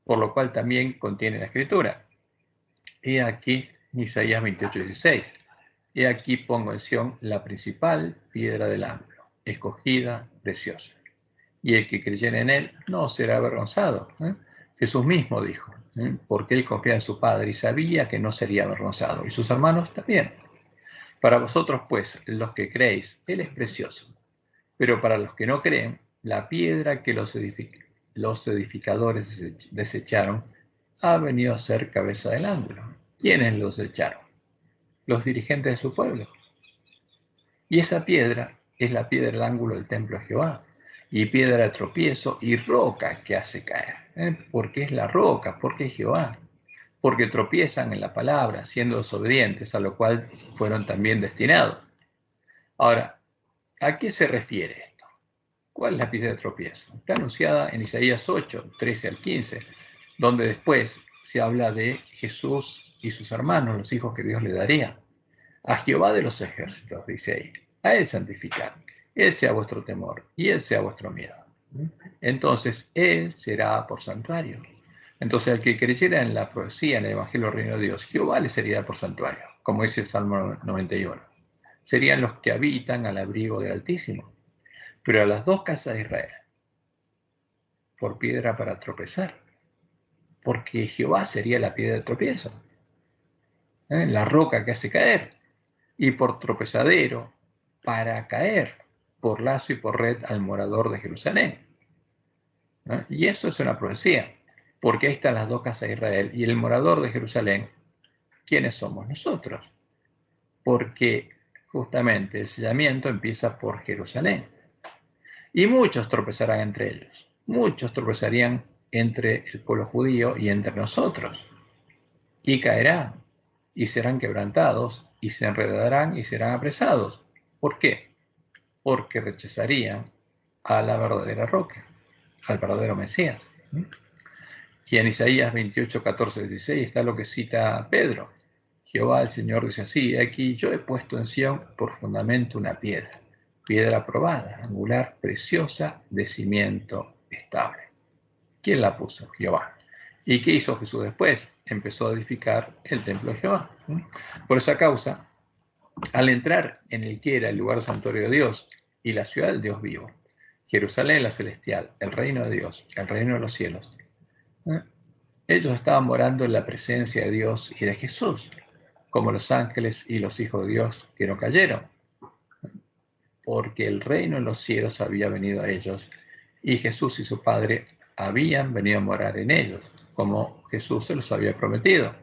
por lo cual también contiene la Escritura. He aquí, Isaías 28:16, he aquí pongo en Sión la principal piedra del ángulo, escogida, preciosa. Y el que creyere en él no será avergonzado. Jesús mismo dijo, porque él confía en su Padre y sabía que no sería avergonzado, y sus hermanos también. Para vosotros, pues, los que creéis, él es precioso. Pero para los que no creen, la piedra que los edificadores desecharon ha venido a ser cabeza del ángulo. ¿Quiénes los echaron? Los dirigentes de su pueblo. Y esa piedra es la piedra del ángulo del templo de Jehová, y piedra de tropiezo y roca que hace caer. Porque es la roca, porque es Jehová. Porque tropiezan en la palabra, siendo desobedientes, a lo cual fueron también destinados. Ahora, ¿a qué se refiere esto? ¿Cuál es la piedra de tropiezo? Está anunciada en Isaías 8, 13 al 15, donde después se habla de Jesús y sus hermanos, los hijos que Dios le daría. A Jehová de los ejércitos, dice ahí, a Él santificad, Él sea vuestro temor y Él sea vuestro miedo. Entonces, Él será por santuario. Entonces, al que creyera en la profecía, en el Evangelio del Reino de Dios, Jehová le sería por santuario, como dice el Salmo 91. Serían los que habitan al abrigo del Altísimo. Pero a las dos casas de Israel, por piedra para tropezar, porque Jehová sería la piedra de tropiezo, la roca que hace caer, y por tropezadero para caer, por lazo y por red al morador de Jerusalén. Y eso es una profecía, porque ahí están las dos casas de Israel, y el morador de Jerusalén, ¿quiénes somos nosotros? Porque justamente el sellamiento empieza por Jerusalén. Y muchos tropezarán entre ellos. Muchos tropezarían entre el pueblo judío y entre nosotros. Y caerán, y serán quebrantados, y se enredarán y serán apresados. ¿Por qué? Porque rechazarían a la verdadera roca, al verdadero Mesías. Y en Isaías 28, 14, 16 está lo que cita Pedro. Jehová el Señor dice así: aquí yo he puesto en Sión por fundamento una piedra, piedra probada, angular, preciosa, de cimiento estable. ¿Quién la puso? Jehová. ¿Y qué hizo Jesús después? Empezó a edificar el templo de Jehová. Por esa causa, al entrar en el que era el lugar santuario de Dios y la ciudad del Dios vivo, Jerusalén la celestial, el reino de Dios, el reino de los cielos, ellos estaban morando en la presencia de Dios y de Jesús, como los ángeles y los hijos de Dios que no cayeron, porque el reino en los cielos había venido a ellos, y Jesús y su Padre habían venido a morar en ellos, como Jesús se los había prometido,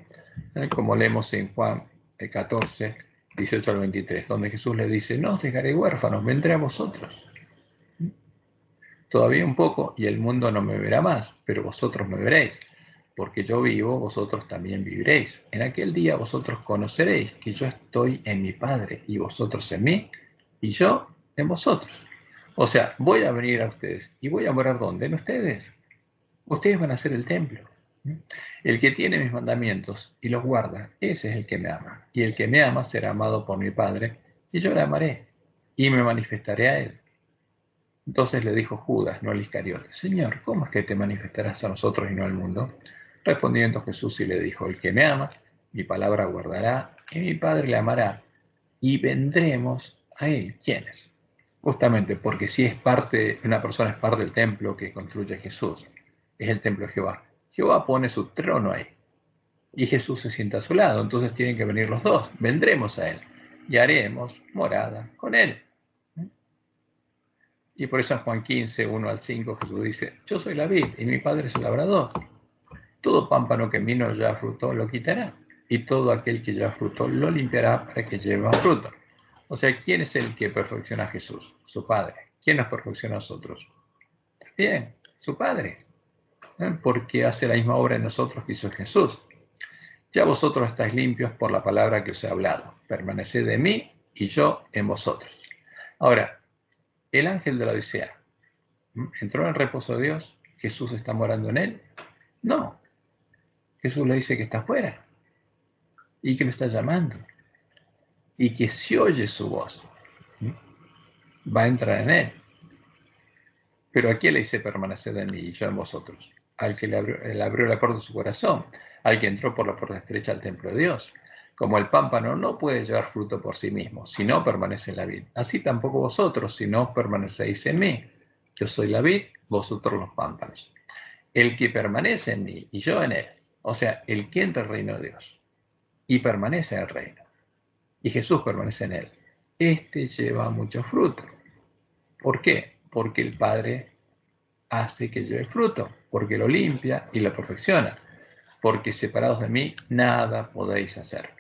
como leemos en Juan 14, 18 al 23, donde Jesús le dice: no os dejaré huérfanos, vendré a vosotros. Todavía un poco, y el mundo no me verá más, pero vosotros me veréis. Porque yo vivo, vosotros también viviréis. En aquel día vosotros conoceréis que yo estoy en mi Padre, y vosotros en mí, y yo en vosotros. O sea, voy a venir a ustedes, y voy a morar ¿dónde? En ustedes. Ustedes van a ser el templo. El que tiene mis mandamientos y los guarda, ese es el que me ama. Y el que me ama será amado por mi Padre, y yo le amaré, y me manifestaré a él. Entonces le dijo Judas, no el Iscariote: Señor, ¿cómo es que te manifestarás a nosotros y no al mundo? Respondiendo Jesús y le dijo: el que me ama, mi palabra guardará, y mi Padre le amará, y vendremos a él. ¿Quiénes? Justamente porque si es parte, una persona es parte del templo que construye Jesús, es el templo de Jehová. Jehová pone su trono ahí, y Jesús se sienta a su lado, entonces tienen que venir los dos. Vendremos a él, y haremos morada con él. Y por eso en Juan 15, 1 al 5, Jesús dice: yo soy la vid y mi Padre es el labrador. Todo pámpano que en mí no lleva fruto lo quitará, y todo aquel que lleva fruto lo limpiará para que lleve más fruto. O sea, ¿quién es el que perfecciona a Jesús? Su Padre. ¿Quién nos perfecciona a nosotros? Bien, su Padre. Porque hace la misma obra en nosotros que hizo Jesús. Ya vosotros estáis limpios por la palabra que os he hablado. Permaneced en mí y yo en vosotros. Ahora, el ángel de la Odisea entró en el reposo de Dios. ¿Jesús está morando en él? No. Jesús le dice que está afuera y que lo está llamando y que si oye su voz va a entrar en él. Pero ¿a quién le dice permanecer en mí y yo en vosotros? Al que le abrió la puerta de su corazón, al que entró por la puerta estrecha al templo de Dios. Como el pámpano no puede llevar fruto por sí mismo, si no permanece en la vid, así tampoco vosotros, si no permanecéis en mí. Yo soy la vid, vosotros los pámpanos. El que permanece en mí y yo en él, o sea, el que entra al reino de Dios y permanece en el reino, y Jesús permanece en él, este lleva mucho fruto. ¿Por qué? Porque el Padre hace que lleve fruto, porque lo limpia y lo perfecciona, porque separados de mí nada podéis hacer.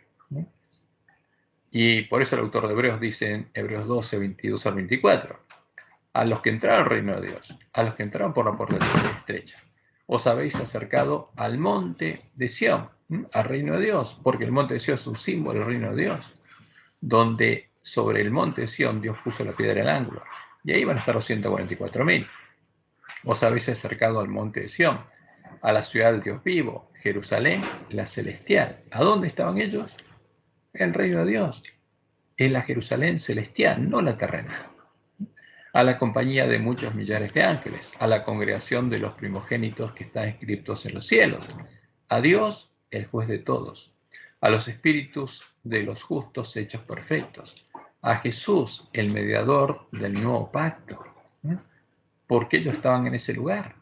Y por eso el autor de Hebreos dice en Hebreos 12, 22 al 24, a los que entraron al reino de Dios, a los que entraron por la puerta estrecha, os habéis acercado al monte de Sión, al reino de Dios, porque el monte de Sión es un símbolo del reino de Dios, donde sobre el monte de Sión Dios puso la piedra del ángulo, y ahí van a estar los 144.000. Os habéis acercado al monte de Sión, a la ciudad del Dios vivo, Jerusalén, la celestial. ¿A dónde estaban ellos? En el reino de Dios. Es la Jerusalén celestial, no la terrena. A la compañía de muchos millares de ángeles, a la congregación de los primogénitos que están inscritos en los cielos, a Dios, el juez de todos, a los espíritus de los justos hechos perfectos, a Jesús, el mediador del nuevo pacto. ¿Por qué ellos estaban en ese lugar?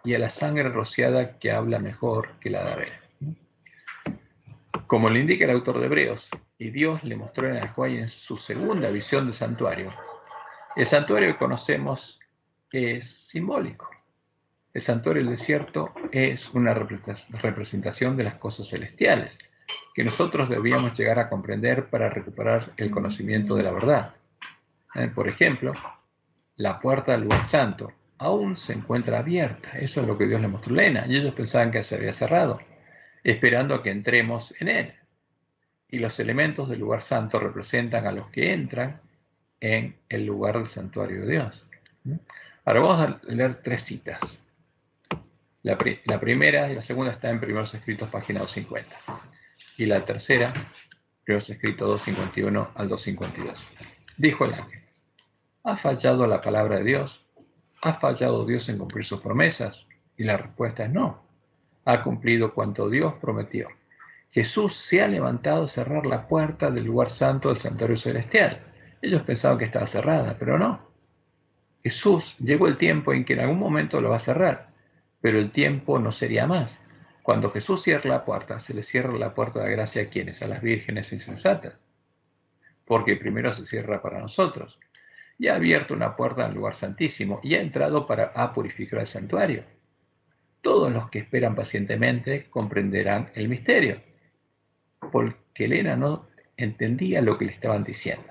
y a la sangre rociada que habla mejor que la de Abel. Como le indica el autor de Hebreos, y Dios le mostró en Ahajuay en su segunda visión del santuario, el santuario que conocemos es simbólico. El santuario del desierto es una representación de las cosas celestiales, que nosotros debíamos llegar a comprender para recuperar el conocimiento de la verdad. Por ejemplo, la puerta del lugar santo aún se encuentra abierta. Eso es lo que Dios le mostró a Lena, y ellos pensaban que se había cerrado, esperando a que entremos en él. Y los elementos del lugar santo representan a los que entran en el lugar del santuario de Dios. Ahora vamos a leer 3 citas. La primera y la segunda está en Primeros Escritos, página 250. Y la tercera, Primeros Escritos 251 al 252. Dijo el ángel: ¿ha fallado la palabra de Dios? ¿Ha fallado Dios en cumplir sus promesas? Y la respuesta es no. Ha cumplido cuanto Dios prometió. Jesús se ha levantado a cerrar la puerta del lugar santo del santuario celestial. Ellos pensaban que estaba cerrada, pero no. Jesús, llegó el tiempo en que en algún momento lo va a cerrar, pero el tiempo no sería más. Cuando Jesús cierra la puerta, se le cierra la puerta de la gracia a quienes, a las vírgenes insensatas, porque primero se cierra para nosotros. Ya ha abierto una puerta al lugar santísimo y ha entrado a purificar el santuario. Todos los que esperan pacientemente comprenderán el misterio, porque Elena no entendía lo que le estaban diciendo.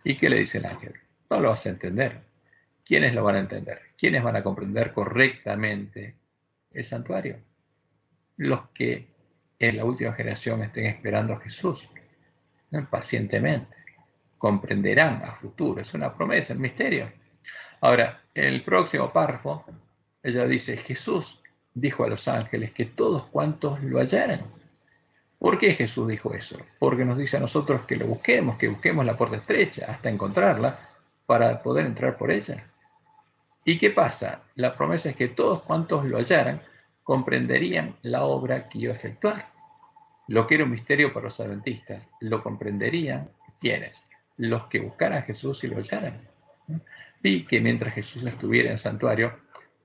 ¿Y qué le dice el ángel? No lo vas a entender. ¿Quiénes lo van a entender? ¿Quiénes van a comprender correctamente el santuario? Los que en la última generación estén esperando a Jesús, ¿no? Pacientemente. Comprenderán a futuro. Es una promesa, el misterio. Ahora, en el próximo párrafo, ella dice: Jesús dijo a los ángeles que todos cuantos lo hallaran. ¿Por qué Jesús dijo eso? Porque nos dice a nosotros que lo busquemos, que busquemos la puerta estrecha hasta encontrarla para poder entrar por ella. ¿Y qué pasa? La promesa es que todos cuantos lo hallaran comprenderían la obra que iba a efectuar. Lo que era un misterio para los adventistas, lo comprenderían ¿quiénes? Los que buscaran a Jesús y lo hallaran. Y que mientras Jesús estuviera en el santuario,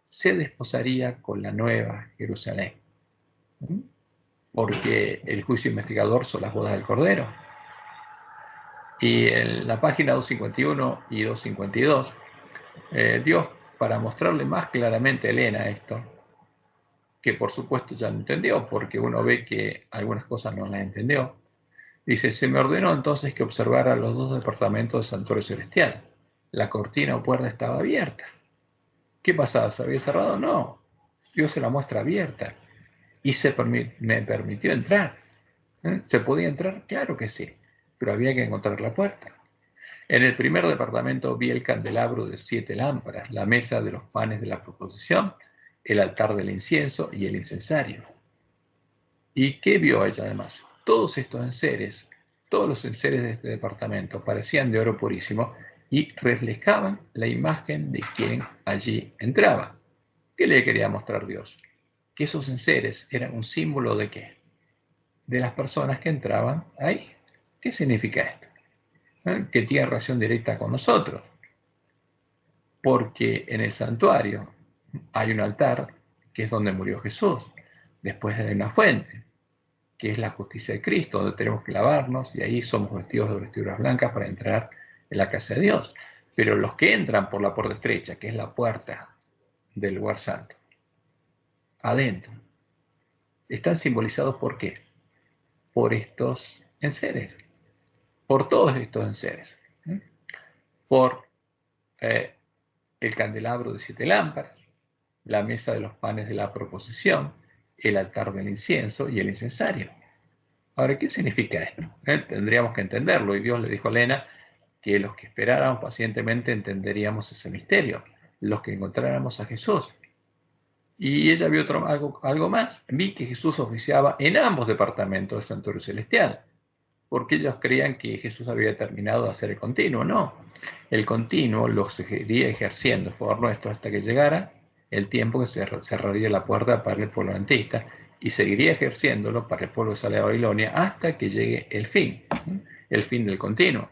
se desposaría con la nueva Jerusalén. Porque el juicio investigador son las bodas del Cordero. Y en la página 251 y 252, Dios, para mostrarle más claramente a Elena esto, que por supuesto ya no entendió, porque uno ve que algunas cosas no las entendió, dice: se me ordenó entonces que observara los 2 departamentos del santuario celestial. La cortina o puerta estaba abierta. ¿Qué pasaba? ¿Se había cerrado? No. Dios se la muestra abierta. Y me permitió entrar. ¿Se podía entrar? Claro que sí, pero había que encontrar la puerta. En el primer departamento vi el candelabro de 7 lámparas, la mesa de los panes de la proposición, el altar del incienso y el incensario. ¿Y qué vio ella además? Todos estos enseres, todos los enseres de este departamento parecían de oro purísimo y reflejaban la imagen de quien allí entraba. ¿Qué le quería mostrar Dios? Que esos enseres eran un símbolo ¿de qué? De las personas que entraban ahí. ¿Qué significa esto? Que tiene relación directa con nosotros. Porque en el santuario hay un altar, que es donde murió Jesús. Después hay una fuente, que es la justicia de Cristo, donde tenemos que lavarnos, y ahí somos vestidos de vestiduras blancas para entrar en la casa de Dios. Pero los que entran por la puerta estrecha, que es la puerta del lugar santo, adentro, están simbolizados ¿por qué? Por estos enseres, por todos estos enseres, por el candelabro de 7 lámparas, la mesa de los panes de la proposición, el altar del incienso y el incensario. Ahora, ¿qué significa esto? Tendríamos que entenderlo, y Dios le dijo a Elena que los que esperáramos pacientemente entenderíamos ese misterio, los que encontráramos a Jesús. Y ella vio algo más. Vi que Jesús oficiaba en ambos departamentos del santuario celestial, porque ellos creían que Jesús había terminado de hacer el continuo. No, el continuo lo seguiría ejerciendo a favor nuestro hasta que llegara el tiempo que se cerraría la puerta para el pueblo adventista, y seguiría ejerciéndolo para el pueblo que sale a Babilonia hasta que llegue el fin del continuo.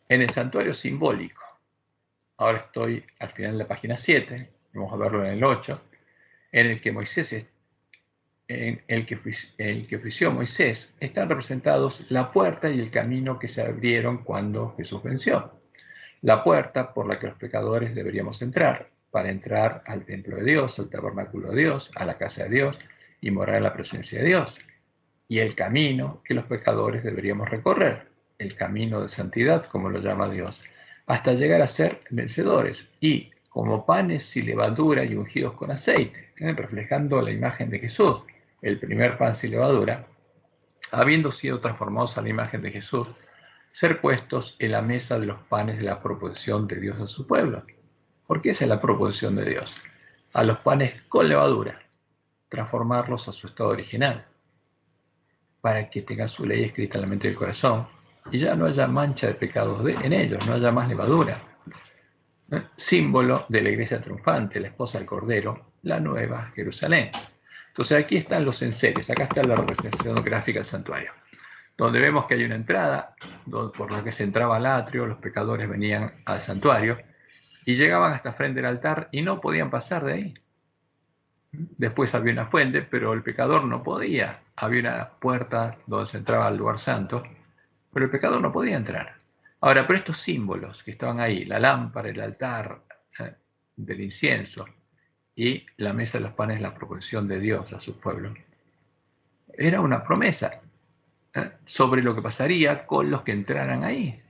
En el santuario simbólico, ahora estoy al final de la página 7, vamos a verlo en el 8, en el que ofició Moisés, están representados la puerta y el camino que se abrieron cuando Jesús venció. La puerta por la que los pecadores deberíamos entrar, para entrar al templo de Dios, al tabernáculo de Dios, a la casa de Dios y morar en la presencia de Dios. Y el camino que los pecadores deberíamos recorrer, el camino de santidad, como lo llama Dios, hasta llegar a ser vencedores y como panes sin levadura y ungidos con aceite, reflejando la imagen de Jesús, el primer pan sin levadura, habiendo sido transformados a la imagen de Jesús, ser puestos en la mesa de los panes de la proposición de Dios a su pueblo. ¿Por qué esa es la proposición de Dios? A los panes con levadura, transformarlos a su estado original, para que tengan su ley escrita en la mente del corazón y ya no haya mancha de pecados en ellos, no haya más levadura. Símbolo de la iglesia triunfante, la esposa del Cordero, la nueva Jerusalén. Entonces aquí están los enseres, acá está la representación gráfica del santuario, donde vemos que hay una entrada por la que se entraba al atrio, los pecadores venían al santuario y llegaban hasta frente al altar y no podían pasar de ahí. Después había una fuente, pero el pecador no podía. Había una puerta donde se entraba al lugar santo, pero el pecador no podía entrar. Ahora, pero estos símbolos que estaban ahí, la lámpara, el altar del incienso y la mesa de los panes, la proposición de Dios a su pueblo, era una promesa sobre lo que pasaría con los que entraran ahí.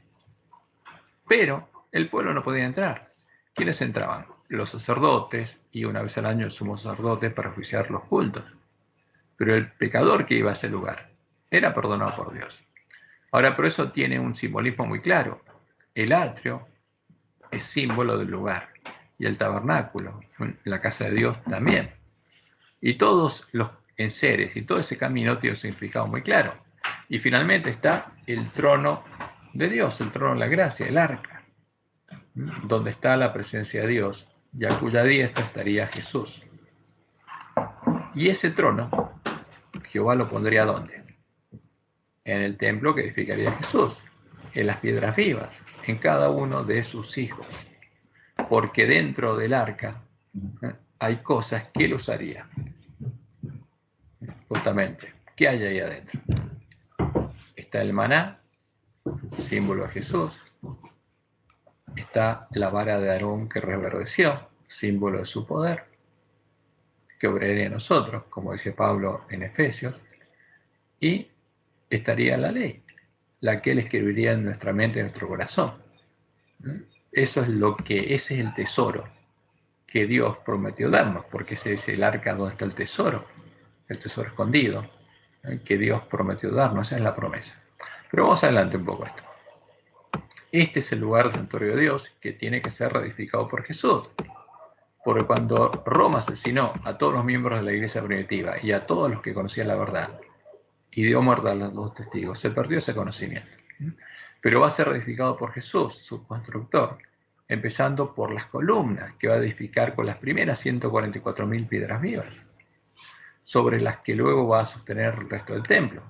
Pero el pueblo no podía entrar. ¿Quiénes entraban? Los sacerdotes y una vez al año el sumo sacerdote para oficiar los cultos. Pero el pecador que iba a ese lugar era perdonado por Dios. Ahora, por eso tiene un simbolismo muy claro. El atrio es símbolo del lugar y el tabernáculo, la casa de Dios también. Y todos los enseres y todo ese camino tiene un significado muy claro. Y finalmente está el trono de Dios, el trono de la gracia, el arca, donde está la presencia de Dios y a cuya diestra estaría Jesús. Y ese trono, Jehová lo pondría ¿dónde? En el templo que edificaría Jesús, en las piedras vivas, en cada uno de sus hijos. Porque dentro del arca hay cosas que él usaría. Justamente, ¿qué hay ahí adentro? Está el maná, símbolo de Jesús. Está la vara de Aarón que reverdeció, símbolo de su poder, que obraría en nosotros, como dice Pablo en Efesios. Y estaría la ley, la que él escribiría en nuestra mente, en nuestro corazón. Ese es el tesoro que Dios prometió darnos, porque ese es el arca donde está el tesoro escondido, que Dios prometió darnos, esa es la promesa. Pero vamos adelante un poco esto. Este es el lugar del santuario de Dios que tiene que ser reedificado por Jesús. Porque cuando Roma asesinó a todos los miembros de la iglesia primitiva y a todos los que conocían la verdad, y dio muerte a los dos testigos, se perdió ese conocimiento. Pero va a ser reedificado por Jesús, su constructor, empezando por las columnas que va a edificar con las primeras 144.000 piedras vivas, sobre las que luego va a sostener el resto del templo.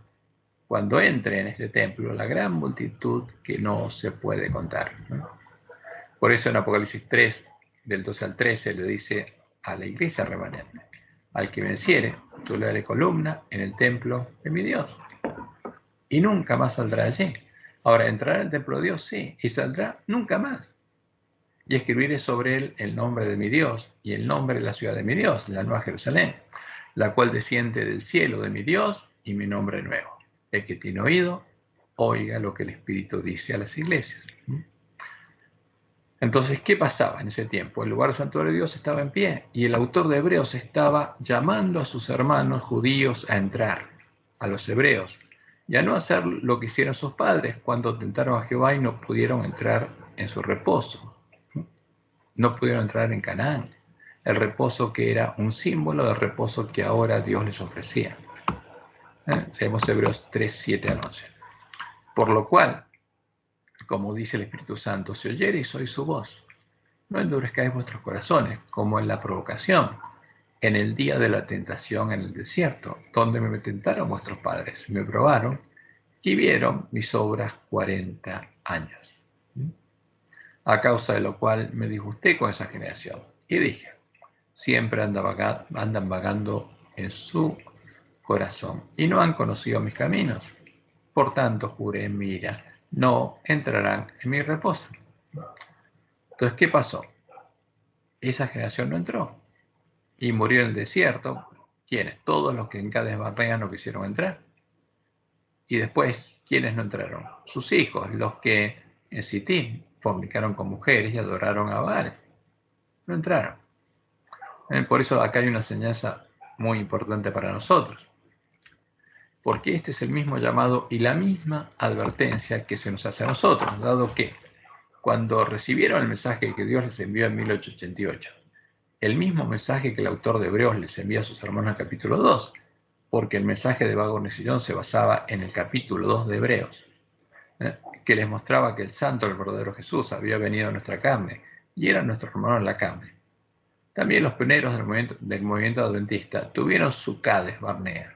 Cuando entre en este templo, la gran multitud que no se puede contar. Por eso en Apocalipsis 3, del 12 al 13, le dice a la iglesia remanente: al que venciere, yo le haré columna en el templo de mi Dios. Y nunca más saldrá allí. Ahora, entrará al templo de Dios, sí, y saldrá nunca más. Y escribiré sobre él el nombre de mi Dios y el nombre de la ciudad de mi Dios, la nueva Jerusalén, la cual desciende del cielo de mi Dios y mi nombre nuevo. El que tiene oído, oiga lo que el Espíritu dice a las iglesias. Entonces, ¿qué pasaba en ese tiempo? El lugar santuario de Dios estaba en pie y el autor de Hebreos estaba llamando a sus hermanos judíos a entrar, a los hebreos, y a no hacer lo que hicieron sus padres cuando tentaron a Jehová y no pudieron entrar en su reposo. No pudieron entrar en Canaán, el reposo que era un símbolo del reposo que ahora Dios les ofrecía. Leemos Hebreos 3, 7 al 11. Por lo cual, como dice el Espíritu Santo, si oyereis hoy su voz, no endurezcáis vuestros corazones, como en la provocación, en el día de la tentación en el desierto, donde me tentaron vuestros padres, me probaron y vieron mis obras 40 años. A causa de lo cual me disgusté con esa generación. Y dije, siempre andan vagando en su corazón y no han conocido mis caminos. Por tanto, juré en mi ira, no entrarán en mi reposo. Entonces, ¿qué pasó? Esa generación no entró y murió en el desierto. ¿Quiénes? Todos los que en Cades Barnea no quisieron entrar. Y después, ¿quiénes no entraron? Sus hijos, los que en Sittim fornicaron con mujeres y adoraron a Baal. No entraron. Por eso acá hay una enseñanza muy importante para nosotros. Porque este es el mismo llamado y la misma advertencia que se nos hace a nosotros, dado que cuando recibieron el mensaje que Dios les envió en 1888, el mismo mensaje que el autor de Hebreos les envía a sus hermanos en el capítulo 2, porque el mensaje de Wagner y Sillón se basaba en el capítulo 2 de Hebreos, que les mostraba que el santo, el verdadero Jesús, había venido a nuestra carne y era nuestro hermano en la carne. También los pioneros del movimiento adventista tuvieron su Cades Barnea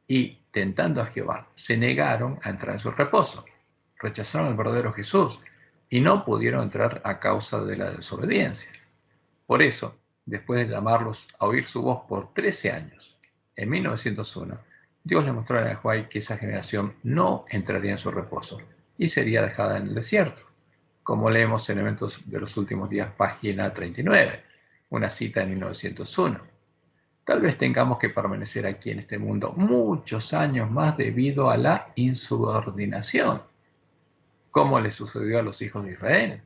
y, tentando a Jehová, se negaron a entrar en su reposo. Rechazaron al verdadero Jesús y no pudieron entrar a causa de la desobediencia. Por eso, después de llamarlos a oír su voz por 13 años, en 1901, Dios le mostró a Yahuwah que esa generación no entraría en su reposo y sería dejada en el desierto, como leemos en Eventos de los Últimos Días, página 39, una cita de 1901. Tal vez tengamos que permanecer aquí en este mundo muchos años más debido a la insubordinación, como le sucedió a los hijos de Israel.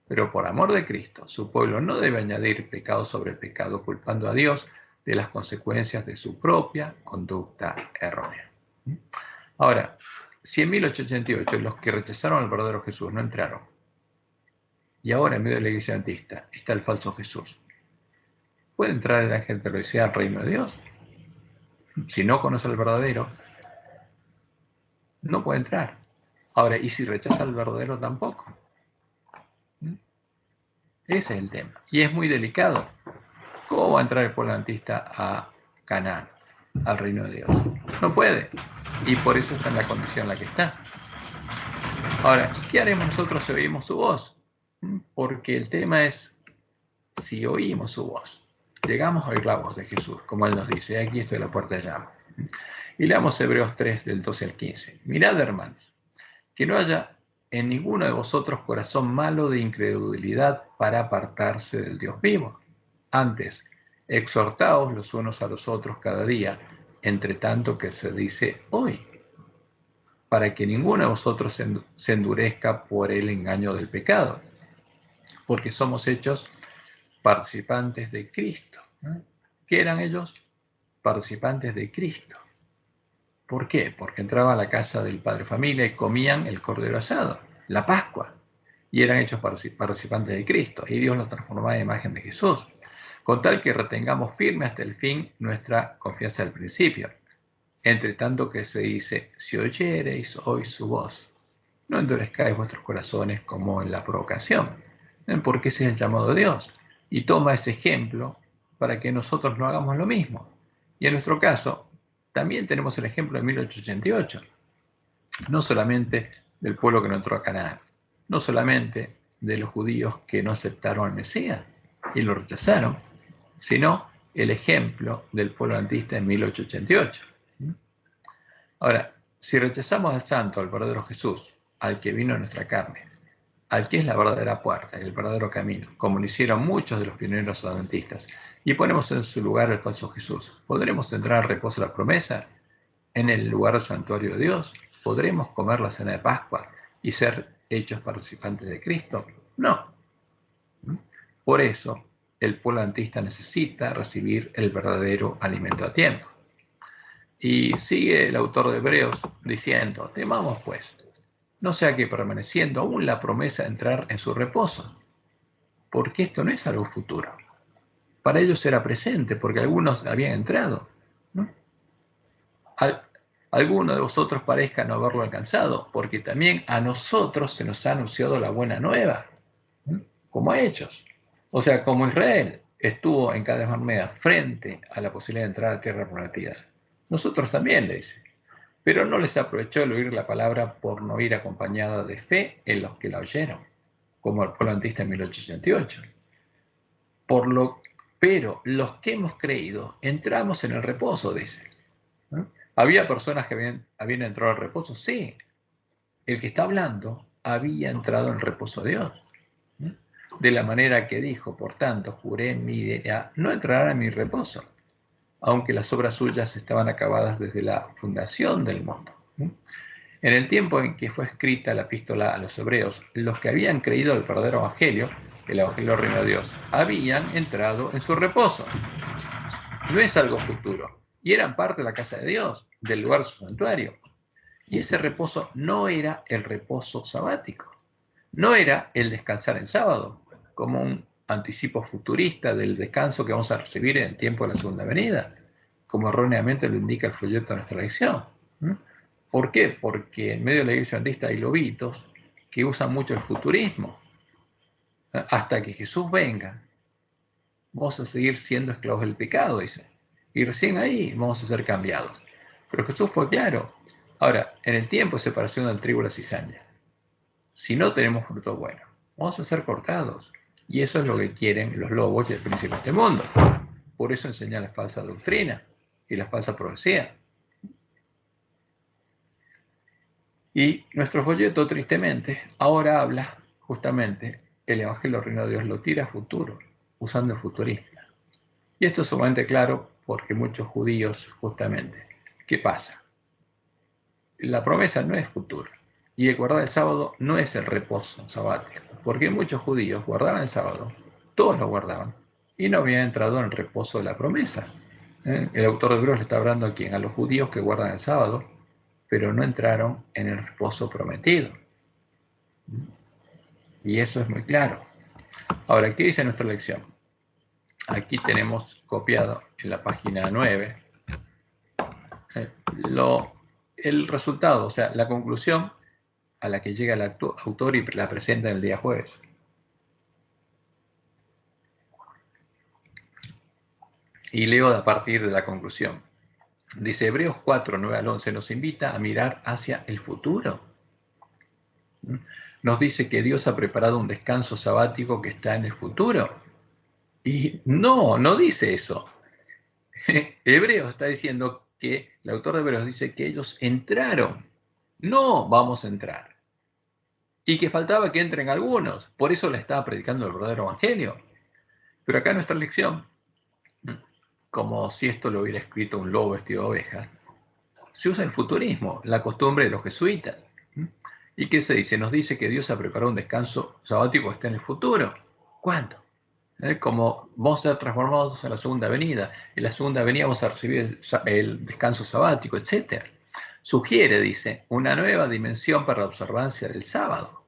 Pero por amor de Cristo, su pueblo no debe añadir pecado sobre pecado, culpando a Dios de las consecuencias de su propia conducta errónea. Ahora, si en 1888 los que rechazaron al verdadero Jesús no entraron, y ahora en medio de la iglesia adventista está el falso Jesús, ¿puede entrar el ángel de la Odisea al reino de Dios? Si no conoce al verdadero, no puede entrar. Ahora, ¿y si rechaza al verdadero tampoco? Ese es el tema. Y es muy delicado. ¿Cómo va a entrar el pueblo adventista a Canaán, al reino de Dios? No puede. Y por eso está en la condición en la que está. Ahora, ¿qué haremos nosotros si oímos su voz? Porque el tema es, si oímos su voz, llegamos a oír la voz de Jesús, como Él nos dice, aquí estoy a la puerta y llamo. Y leamos Hebreos 3, del 12 al 15. Mirad, hermanos, que no haya en ninguno de vosotros corazón malo de incredulidad para apartarse del Dios vivo. Antes, exhortaos los unos a los otros cada día, entre tanto que se dice hoy, para que ninguno de vosotros se endurezca por el engaño del pecado, porque somos hechos participantes de Cristo. ¿Qué eran ellos? Participantes de Cristo. ¿Por qué? Porque entraban a la casa del padre familia y comían el cordero asado, la Pascua, y eran hechos participantes de Cristo, y Dios los transformaba en imagen de Jesús, con tal que retengamos firme hasta el fin nuestra confianza al principio. Entre tanto que se dice, si oyereis hoy su voz, no endurezcáis vuestros corazones como en la provocación, porque ese es el llamado de Dios, y toma ese ejemplo para que nosotros no hagamos lo mismo. Y en nuestro caso, también tenemos el ejemplo de 1888, no solamente del pueblo que no entró a Canaán, no solamente de los judíos que no aceptaron al Mesías y lo rechazaron, sino el ejemplo del pueblo adventista en 1888. Ahora, si rechazamos al santo, al verdadero Jesús, al que vino en nuestra carne, al que es la verdadera puerta y el verdadero camino, como lo hicieron muchos de los pioneros adventistas, y ponemos en su lugar el falso Jesús, ¿podremos entrar al reposo de la promesa en el lugar del santuario de Dios? ¿Podremos comer la cena de Pascua y ser hechos participantes de Cristo? No. Por eso, el pueblo adventista necesita recibir el verdadero alimento a tiempo. Y sigue el autor de Hebreos diciendo, temamos pues, no sea que permaneciendo aún la promesa de entrar en su reposo, porque esto no es algo futuro. Para ellos era presente, porque algunos habían entrado, ¿no? Alguno de vosotros parezca no haberlo alcanzado, porque también a nosotros se nos ha anunciado la buena nueva, ¿no? Como a ellos. O sea, como Israel estuvo en Cades Barnea frente a la posibilidad de entrar a la tierra prometida, nosotros también, le dice. Pero no les aprovechó el oír la palabra por no ir acompañada de fe en los que la oyeron, como el pueblo adventista en 1888. pero los que hemos creído entramos en el reposo, dice. ¿No? ¿Había personas que habían entrado al reposo? Sí. El que está hablando había entrado en el reposo de Dios. ¿No? De la manera que dijo, por tanto, juré en mi idea, no entrarán en mi reposo, aunque las obras suyas estaban acabadas desde la fundación del mundo. ¿No? En el tiempo en que fue escrita la epístola a los hebreos, los que habían creído el verdadero evangelio, el evangelio del reino de Dios, habían entrado en su reposo. No es algo futuro. Y eran parte de la casa de Dios, del lugar de su santuario. Y ese reposo no era el reposo sabático. No era el descansar en sábado, como un anticipo futurista del descanso que vamos a recibir en el tiempo de la segunda venida, como erróneamente lo indica el folleto de nuestra lección. ¿Por qué? Porque en medio de la iglesia adventista hay lobitos que usan mucho el futurismo. Hasta que Jesús venga, vamos a seguir siendo esclavos del pecado, dice. Y recién ahí vamos a ser cambiados. Pero Jesús fue claro. Ahora, en el tiempo de separación del trigo y la cizaña, si no tenemos fruto bueno, vamos a ser cortados. Y eso es lo que quieren los lobos y el príncipe de este mundo. Por eso enseñan la falsa doctrina y la falsa profecía. Y nuestro folleto, tristemente, ahora habla justamente, el Evangelio del Reino de Dios lo tira a futuro, usando el futurismo. Y esto es sumamente claro porque muchos judíos, justamente, ¿qué pasa? La promesa no es futuro. Y el guardar el sábado no es el reposo sabático, porque muchos judíos guardaban el sábado, todos lo guardaban, y no habían entrado en el reposo de la promesa. El autor de Hebreos le está hablando a quién, a los judíos que guardan el sábado, pero no entraron en el reposo prometido. Y eso es muy claro. Ahora, ¿qué dice nuestra lección? Aquí tenemos copiado en la página 9 el resultado, o sea, la conclusión a la que llega el autor y la presenta el día jueves. Y leo a partir de la conclusión. Dice Hebreos 4, 9 al 11, nos invita a mirar hacia el futuro. Nos dice que Dios ha preparado un descanso sabático que está en el futuro. Y no dice eso. Hebreos está diciendo que, el autor de Hebreos dice que ellos entraron. No vamos a entrar. Y que faltaba que entren algunos. Por eso le estaba predicando el verdadero evangelio. Pero acá en nuestra lección, como si esto lo hubiera escrito un lobo vestido de oveja, se usa el futurismo, la costumbre de los jesuitas. ¿Y qué se dice? Nos dice que Dios ha preparado un descanso sabático que está en el futuro. ¿Cuándo? Como vamos a ser transformados en la segunda venida. En la segunda venida vamos a recibir el descanso sabático, etc. Sugiere, dice, una nueva dimensión para la observancia del sábado.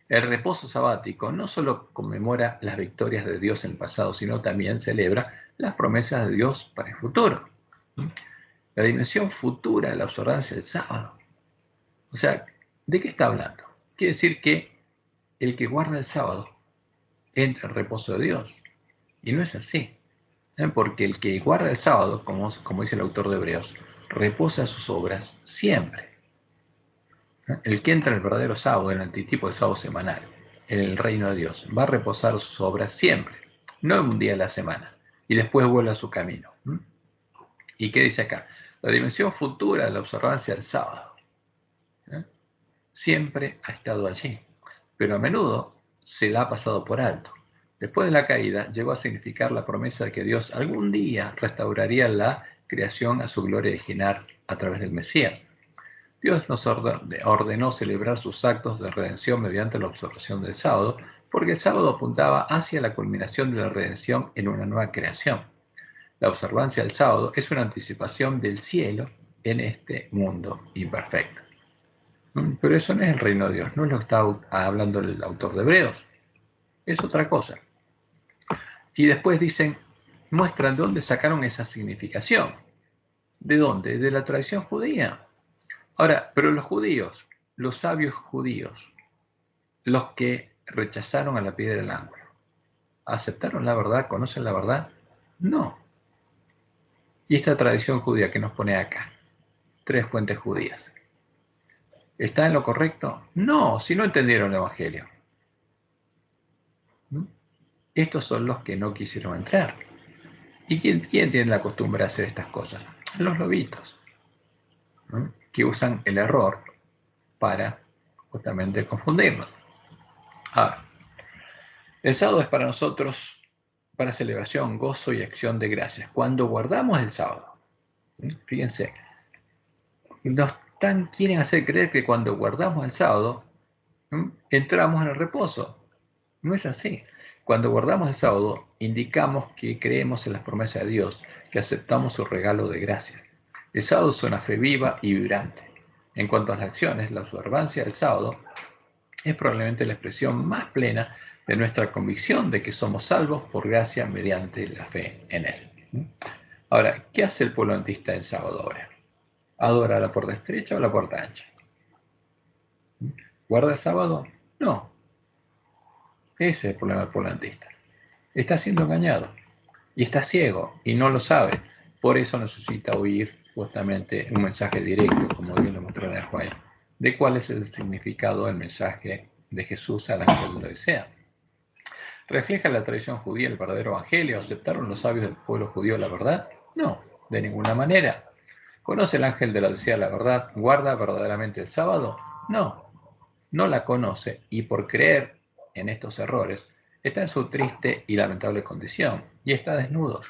El reposo sabático no solo conmemora las victorias de Dios en el pasado, sino también celebra las promesas de Dios para el futuro. La dimensión futura de la observancia del sábado. O sea, ¿de qué está hablando? Quiere decir que el que guarda el sábado entra en el reposo de Dios. Y no es así. Porque el que guarda el sábado, como dice el autor de Hebreos, reposa sus obras siempre. El que entra en el verdadero sábado, en el antitipo del sábado semanal, en el reino de Dios, va a reposar sus obras siempre, no en un día de la semana, y después vuelve a su camino. ¿Y qué dice acá? La dimensión futura de la observancia del sábado siempre ha estado allí, pero a menudo se la ha pasado por alto. Después de la caída, llegó a significar la promesa de que Dios algún día restauraría la creación a su gloria original a través del Mesías. Dios nos ordenó celebrar sus actos de redención mediante la observación del sábado, porque el sábado apuntaba hacia la culminación de la redención en una nueva creación. La observancia del sábado es una anticipación del cielo en este mundo imperfecto. Pero eso no es el reino de Dios, no es lo que está hablando el autor de Hebreos, es otra cosa. Y después muestran de dónde sacaron esa significación. ¿De dónde? De la tradición judía. Ahora, pero los judíos, los sabios judíos, los que rechazaron a la piedra del ángulo, ¿aceptaron la verdad? ¿Conocen la verdad? No. Y esta tradición judía que nos pone acá, 3 fuentes judías, ¿está en lo correcto? No, si no entendieron el evangelio. Estos son los que no quisieron entrar. ¿Y quién tiene la costumbre de hacer estas cosas? Los lobitos, ¿no? Que usan el error para justamente confundirnos. Ahora, el sábado es para nosotros para celebración, gozo y acción de gracias. Cuando guardamos el sábado, fíjense, quieren hacer creer que cuando guardamos el sábado, entramos en el reposo. No es así. Cuando guardamos el sábado, indicamos que creemos en las promesas de Dios, que aceptamos su regalo de gracia. El sábado es una fe viva y vibrante. En cuanto a las acciones, la observancia del sábado es probablemente la expresión más plena de nuestra convicción de que somos salvos por gracia mediante la fe en Él. Ahora, ¿qué hace el pueblo adventista el sábado ahora? ¿Adora la puerta estrecha o la puerta ancha? ¿Guarda el sábado? No. Ese es el problema del pueblo adventista. Está siendo engañado y está ciego y no lo sabe. Por eso necesita oír justamente un mensaje directo, como Dios le mostró a Juan, de cuál es el significado del mensaje de Jesús al ángel de la Odisea. ¿Refleja la tradición judía el verdadero evangelio? ¿Aceptaron los sabios del pueblo judío la verdad? No, de ninguna manera. ¿Conoce el ángel de la Odisea la verdad? ¿Guarda verdaderamente el sábado? No, no la conoce y por creer en estos errores está en su triste y lamentable condición y está desnudo.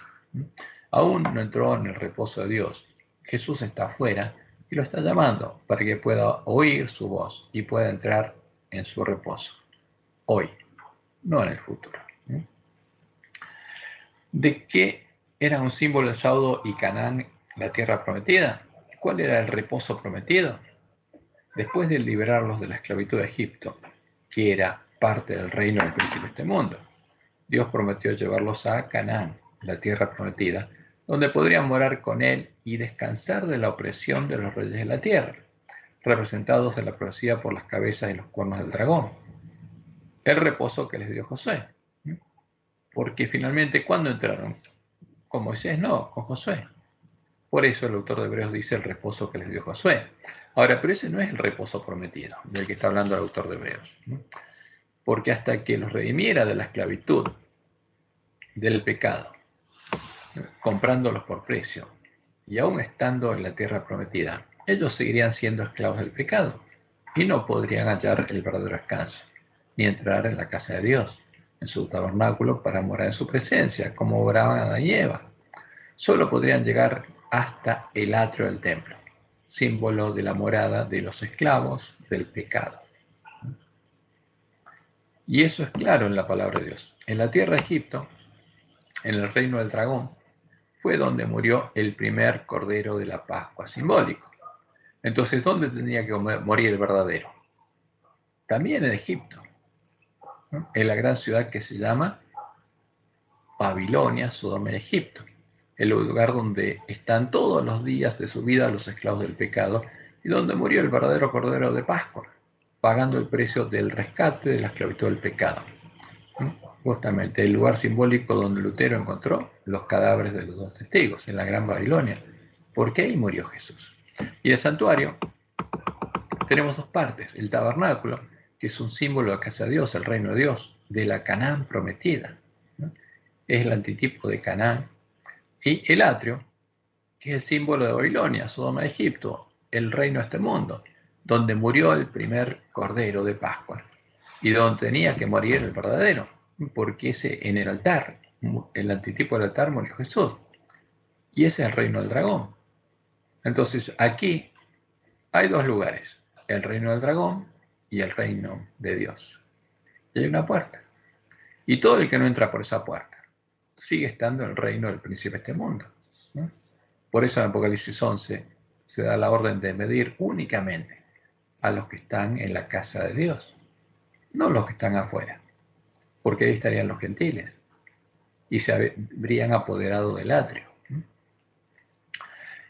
Aún no entró en el reposo de Dios. Jesús está afuera y lo está llamando para que pueda oír su voz y pueda entrar en su reposo. Hoy, no en el futuro. ¿De qué era un símbolo el sábado y Canaán, la tierra prometida? ¿Cuál era el reposo prometido? Después de liberarlos de la esclavitud de Egipto, que era parte del reino del príncipe de este mundo, Dios prometió llevarlos a Canaán, la tierra prometida, donde podrían morar con él y descansar de la opresión de los reyes de la tierra, representados en la profecía por las cabezas y los cuernos del dragón. El reposo que les dio Josué. Porque finalmente, ¿cuándo entraron? Con Moisés, no, con Josué. Por eso el autor de Hebreos dice el reposo que les dio Josué. Ahora, pero ese no es el reposo prometido del que está hablando el autor de Hebreos. Porque hasta que los redimiera de la esclavitud, del pecado, comprándolos por precio, y aún estando en la tierra prometida, ellos seguirían siendo esclavos del pecado y no podrían hallar el verdadero descanso, ni entrar en la casa de Dios, en su tabernáculo para morar en su presencia, como oraban Adán y Eva. Solo podrían llegar hasta el atrio del templo, símbolo de la morada de los esclavos del pecado. Y eso es claro en la palabra de Dios. En la tierra de Egipto, en el reino del dragón, fue donde murió el primer cordero de la Pascua simbólico. Entonces, ¿dónde tenía que morir el verdadero? También en Egipto, ¿no? En la gran ciudad que se llama Babilonia, Sodoma y Egipto, el lugar donde están todos los días de su vida los esclavos del pecado y donde murió el verdadero cordero de Pascua, pagando el precio del rescate de la esclavitud del pecado. Justamente el lugar simbólico donde Lutero encontró los cadáveres de los dos testigos, en la Gran Babilonia, porque ahí murió Jesús. Y el santuario tenemos dos partes: el tabernáculo, que es un símbolo de la casa de Dios, el reino de Dios, de la Canaán prometida, ¿no? Es el antitipo de Canaán. Y el atrio, que es el símbolo de Babilonia, Sodoma de Egipto, el reino de este mundo, donde murió el primer cordero de Pascua y donde tenía que morir el verdadero, porque ese en el altar, el antitipo del altar, murió Jesús. Y ese es el reino del dragón. Entonces aquí hay dos lugares: el reino del dragón y el reino de Dios. Y hay una puerta. Y todo el que no entra por esa puerta sigue estando en el reino del príncipe de este mundo, ¿no? Por eso en Apocalipsis 11 se da la orden de medir únicamente a los que están en la casa de Dios, no los que están afuera, porque ahí estarían los gentiles y se habrían apoderado del atrio.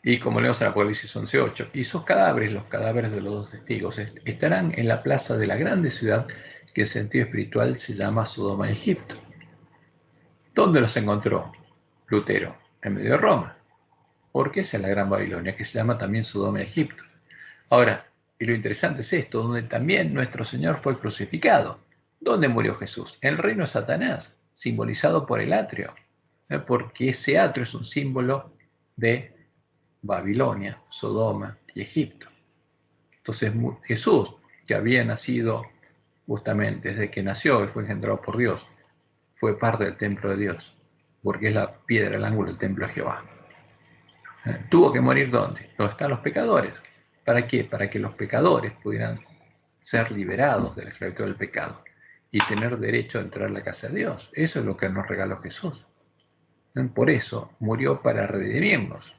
Y como leemos en Apocalipsis 11:8, y sus cadáveres, los cadáveres de los dos testigos, estarán en la plaza de la grande ciudad que en sentido espiritual se llama Sodoma y Egipto. ¿Dónde los encontró Lutero? En medio de Roma, porque esa es la Gran Babilonia, que se llama también Sodoma y Egipto. Ahora, y lo interesante es esto, donde también nuestro Señor fue crucificado. ¿Dónde murió Jesús? En el reino de Satanás, simbolizado por el atrio. porque ese atrio es un símbolo de Babilonia, Sodoma y Egipto. Entonces Jesús, que había nacido justamente desde que nació y fue engendrado por Dios, fue parte del templo de Dios, porque es la piedra, el ángulo del templo de Jehová. Tuvo que morir ¿dónde? Donde están los pecadores. ¿Para qué? Para que los pecadores pudieran ser liberados de la esclavitud del pecado y tener derecho a entrar a la casa de Dios. Eso es lo que nos regaló Jesús. Por eso murió para redimirnos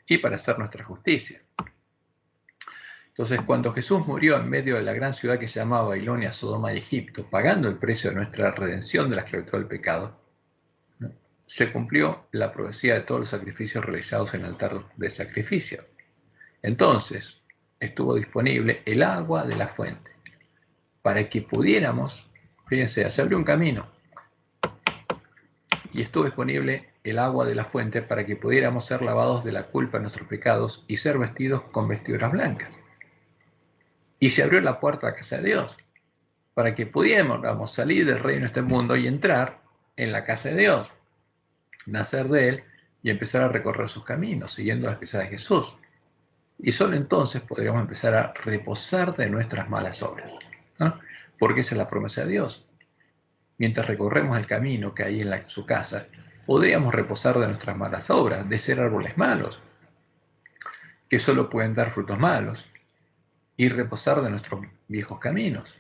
y para hacer nuestra justicia. Entonces, cuando Jesús murió en medio de la gran ciudad que se llamaba Babilonia, Sodoma y Egipto, pagando el precio de nuestra redención de la esclavitud del pecado, se cumplió la profecía de todos los sacrificios realizados en el altar de sacrificio. Entonces, estuvo disponible el agua de la fuente para que pudiéramos, fíjense, se abrió un camino y estuvo disponible el agua de la fuente para que pudiéramos ser lavados de la culpa de nuestros pecados y ser vestidos con vestiduras blancas. Y se abrió la puerta a la casa de Dios para que pudiéramos salir del reino de este mundo y entrar en la casa de Dios, nacer de Él y empezar a recorrer sus caminos, siguiendo las pisadas de Jesús. Y solo entonces podríamos empezar a reposar de nuestras malas obras, ¿no? Porque esa es la promesa de Dios. Mientras recorremos el camino que hay en su casa, podríamos reposar de nuestras malas obras, de ser árboles malos, que solo pueden dar frutos malos, y reposar de nuestros viejos caminos,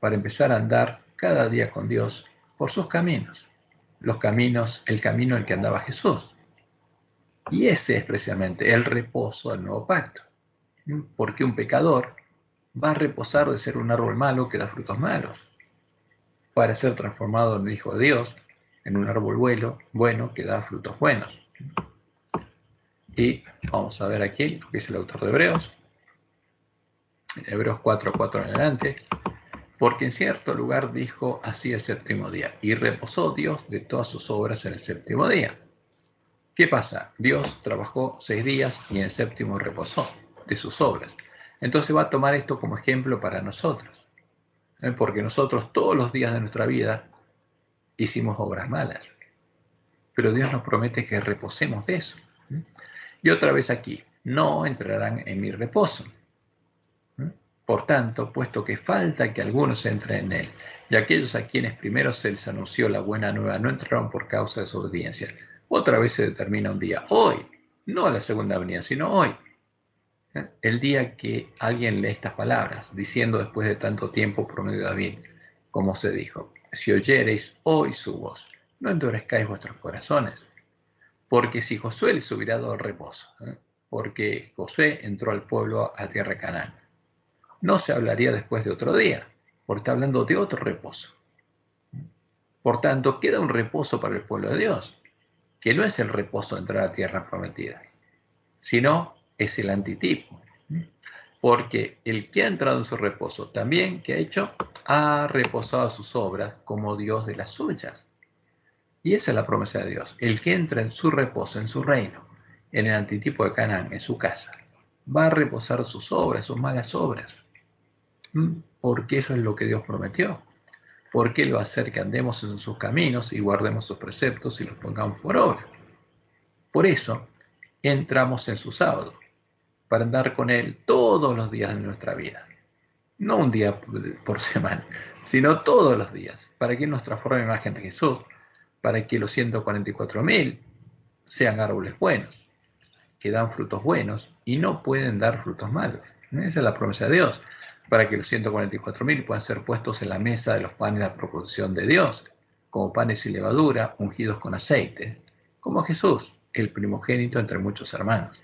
para empezar a andar cada día con Dios por sus caminos, el camino en que andaba Jesús. Y ese es precisamente el reposo del nuevo pacto, porque un pecador va a reposar de ser un árbol malo que da frutos malos, para ser transformado en el Hijo de Dios, en un árbol bueno que da frutos buenos. Y vamos a ver aquí lo que es el autor de Hebreos, Hebreos 4:4 en adelante. Porque en cierto lugar dijo así el séptimo día, y reposó Dios de todas sus obras en el séptimo día. ¿Qué pasa? Dios trabajó 6 días y en el séptimo reposó de sus obras. Entonces va a tomar esto como ejemplo para nosotros, porque nosotros todos los días de nuestra vida hicimos obras malas, pero Dios nos promete que reposemos de eso. Y otra vez aquí, no entrarán en mi reposo. Por tanto, puesto que falta que algunos entren en él, y aquellos a quienes primero se les anunció la buena nueva no entraron por causa de su obediencia, otra vez se determina un día, hoy, no a la segunda venida, sino hoy, el día que alguien lee estas palabras, diciendo después de tanto tiempo por medio de David, como se dijo, si oyereis hoy su voz, no endurezcáis vuestros corazones, porque si Josué les hubiera dado el reposo, porque Josué entró al pueblo a tierra de Canaán, no se hablaría después de otro día, porque está hablando de otro reposo. Por tanto, queda un reposo para el pueblo de Dios, que no es el reposo de entrar a tierra prometida, sino es el antitipo. Porque el que ha entrado en su reposo, también, ¿qué ha hecho? Ha reposado sus obras como Dios de las suyas. Y esa es la promesa de Dios. El que entra en su reposo, en su reino, en el antitipo de Canaán, en su casa, va a reposar sus obras, sus malas obras. Porque eso es lo que Dios prometió. Porque Él va a hacer que andemos en sus caminos y guardemos sus preceptos y los pongamos por obra. Por eso entramos en su sábado, para andar con Él todos los días de nuestra vida. No un día por semana, sino todos los días, para que Él nos transforme en imagen de Jesús, para que los 144.000 sean árboles buenos, que dan frutos buenos y no pueden dar frutos malos. Esa es la promesa de Dios, para que los 144.000 puedan ser puestos en la mesa de los panes de la proposición de Dios, como panes sin levadura, ungidos con aceite, como Jesús, el primogénito entre muchos hermanos.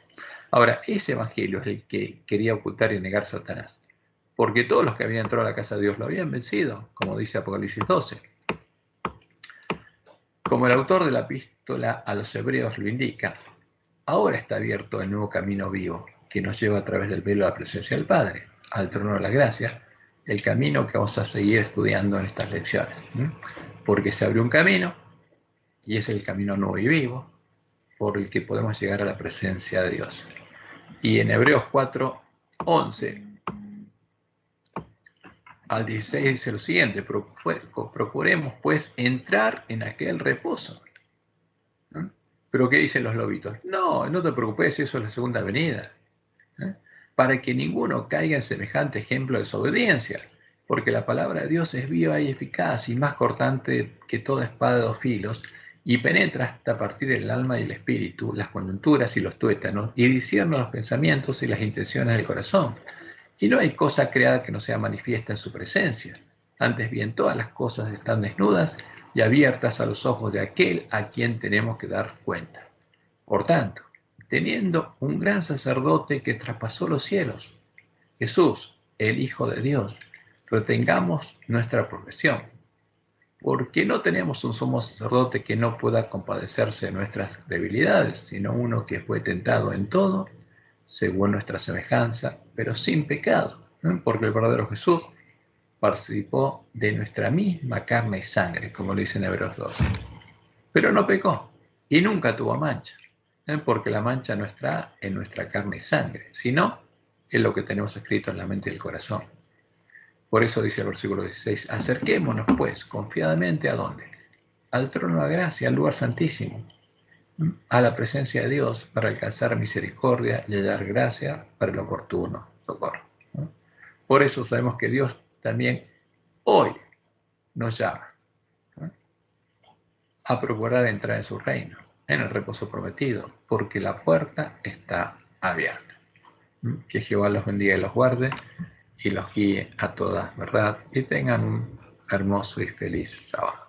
Ahora, ese evangelio es el que quería ocultar y negar Satanás, porque todos los que habían entrado a la casa de Dios lo habían vencido, como dice Apocalipsis 12. Como el autor de la epístola a los Hebreos lo indica, ahora está abierto el nuevo camino vivo que nos lleva a través del velo a la presencia del Padre, al trono de la gracia, el camino que vamos a seguir estudiando en estas lecciones. Porque se abrió un camino, y es el camino nuevo y vivo, por el que podemos llegar a la presencia de Dios. Y en Hebreos 4:11 al 16 dice lo siguiente: procuremos pues entrar en aquel reposo, ¿Pero qué dicen los lobitos? No, no te preocupes, eso es la segunda venida. Para que ninguno caiga en semejante ejemplo de desobediencia, porque la palabra de Dios es viva y eficaz y más cortante que toda espada de dos filos, y penetra hasta partir el alma y el espíritu, las coyunturas y los tuétanos, y discierne los pensamientos y las intenciones del corazón. Y no hay cosa creada que no sea manifiesta en su presencia. Antes bien, todas las cosas están desnudas y abiertas a los ojos de aquel a quien tenemos que dar cuenta. Por tanto, teniendo un gran sacerdote que traspasó los cielos, Jesús, el Hijo de Dios, retengamos nuestra profesión, porque no tenemos un sumo sacerdote que no pueda compadecerse de nuestras debilidades, sino uno que fue tentado en todo, según nuestra semejanza, pero sin pecado, ¿no? Porque el verdadero Jesús participó de nuestra misma carne y sangre, como lo dice en Hebreos 2, pero no pecó y nunca tuvo mancha, porque la mancha no está en nuestra carne y sangre, sino en lo que tenemos escrito en la mente y el corazón. Por eso dice el versículo 16, acerquémonos pues confiadamente ¿a dónde? Al trono de gracia, al lugar santísimo, a la presencia de Dios para alcanzar misericordia y hallar gracia para el oportuno socorro. Por eso sabemos que Dios también hoy nos llama a procurar entrar en su reino, en el reposo prometido, porque la puerta está abierta. Que Jehová los bendiga y los guarde y los guíe a toda verdad y tengan un hermoso y feliz sábado.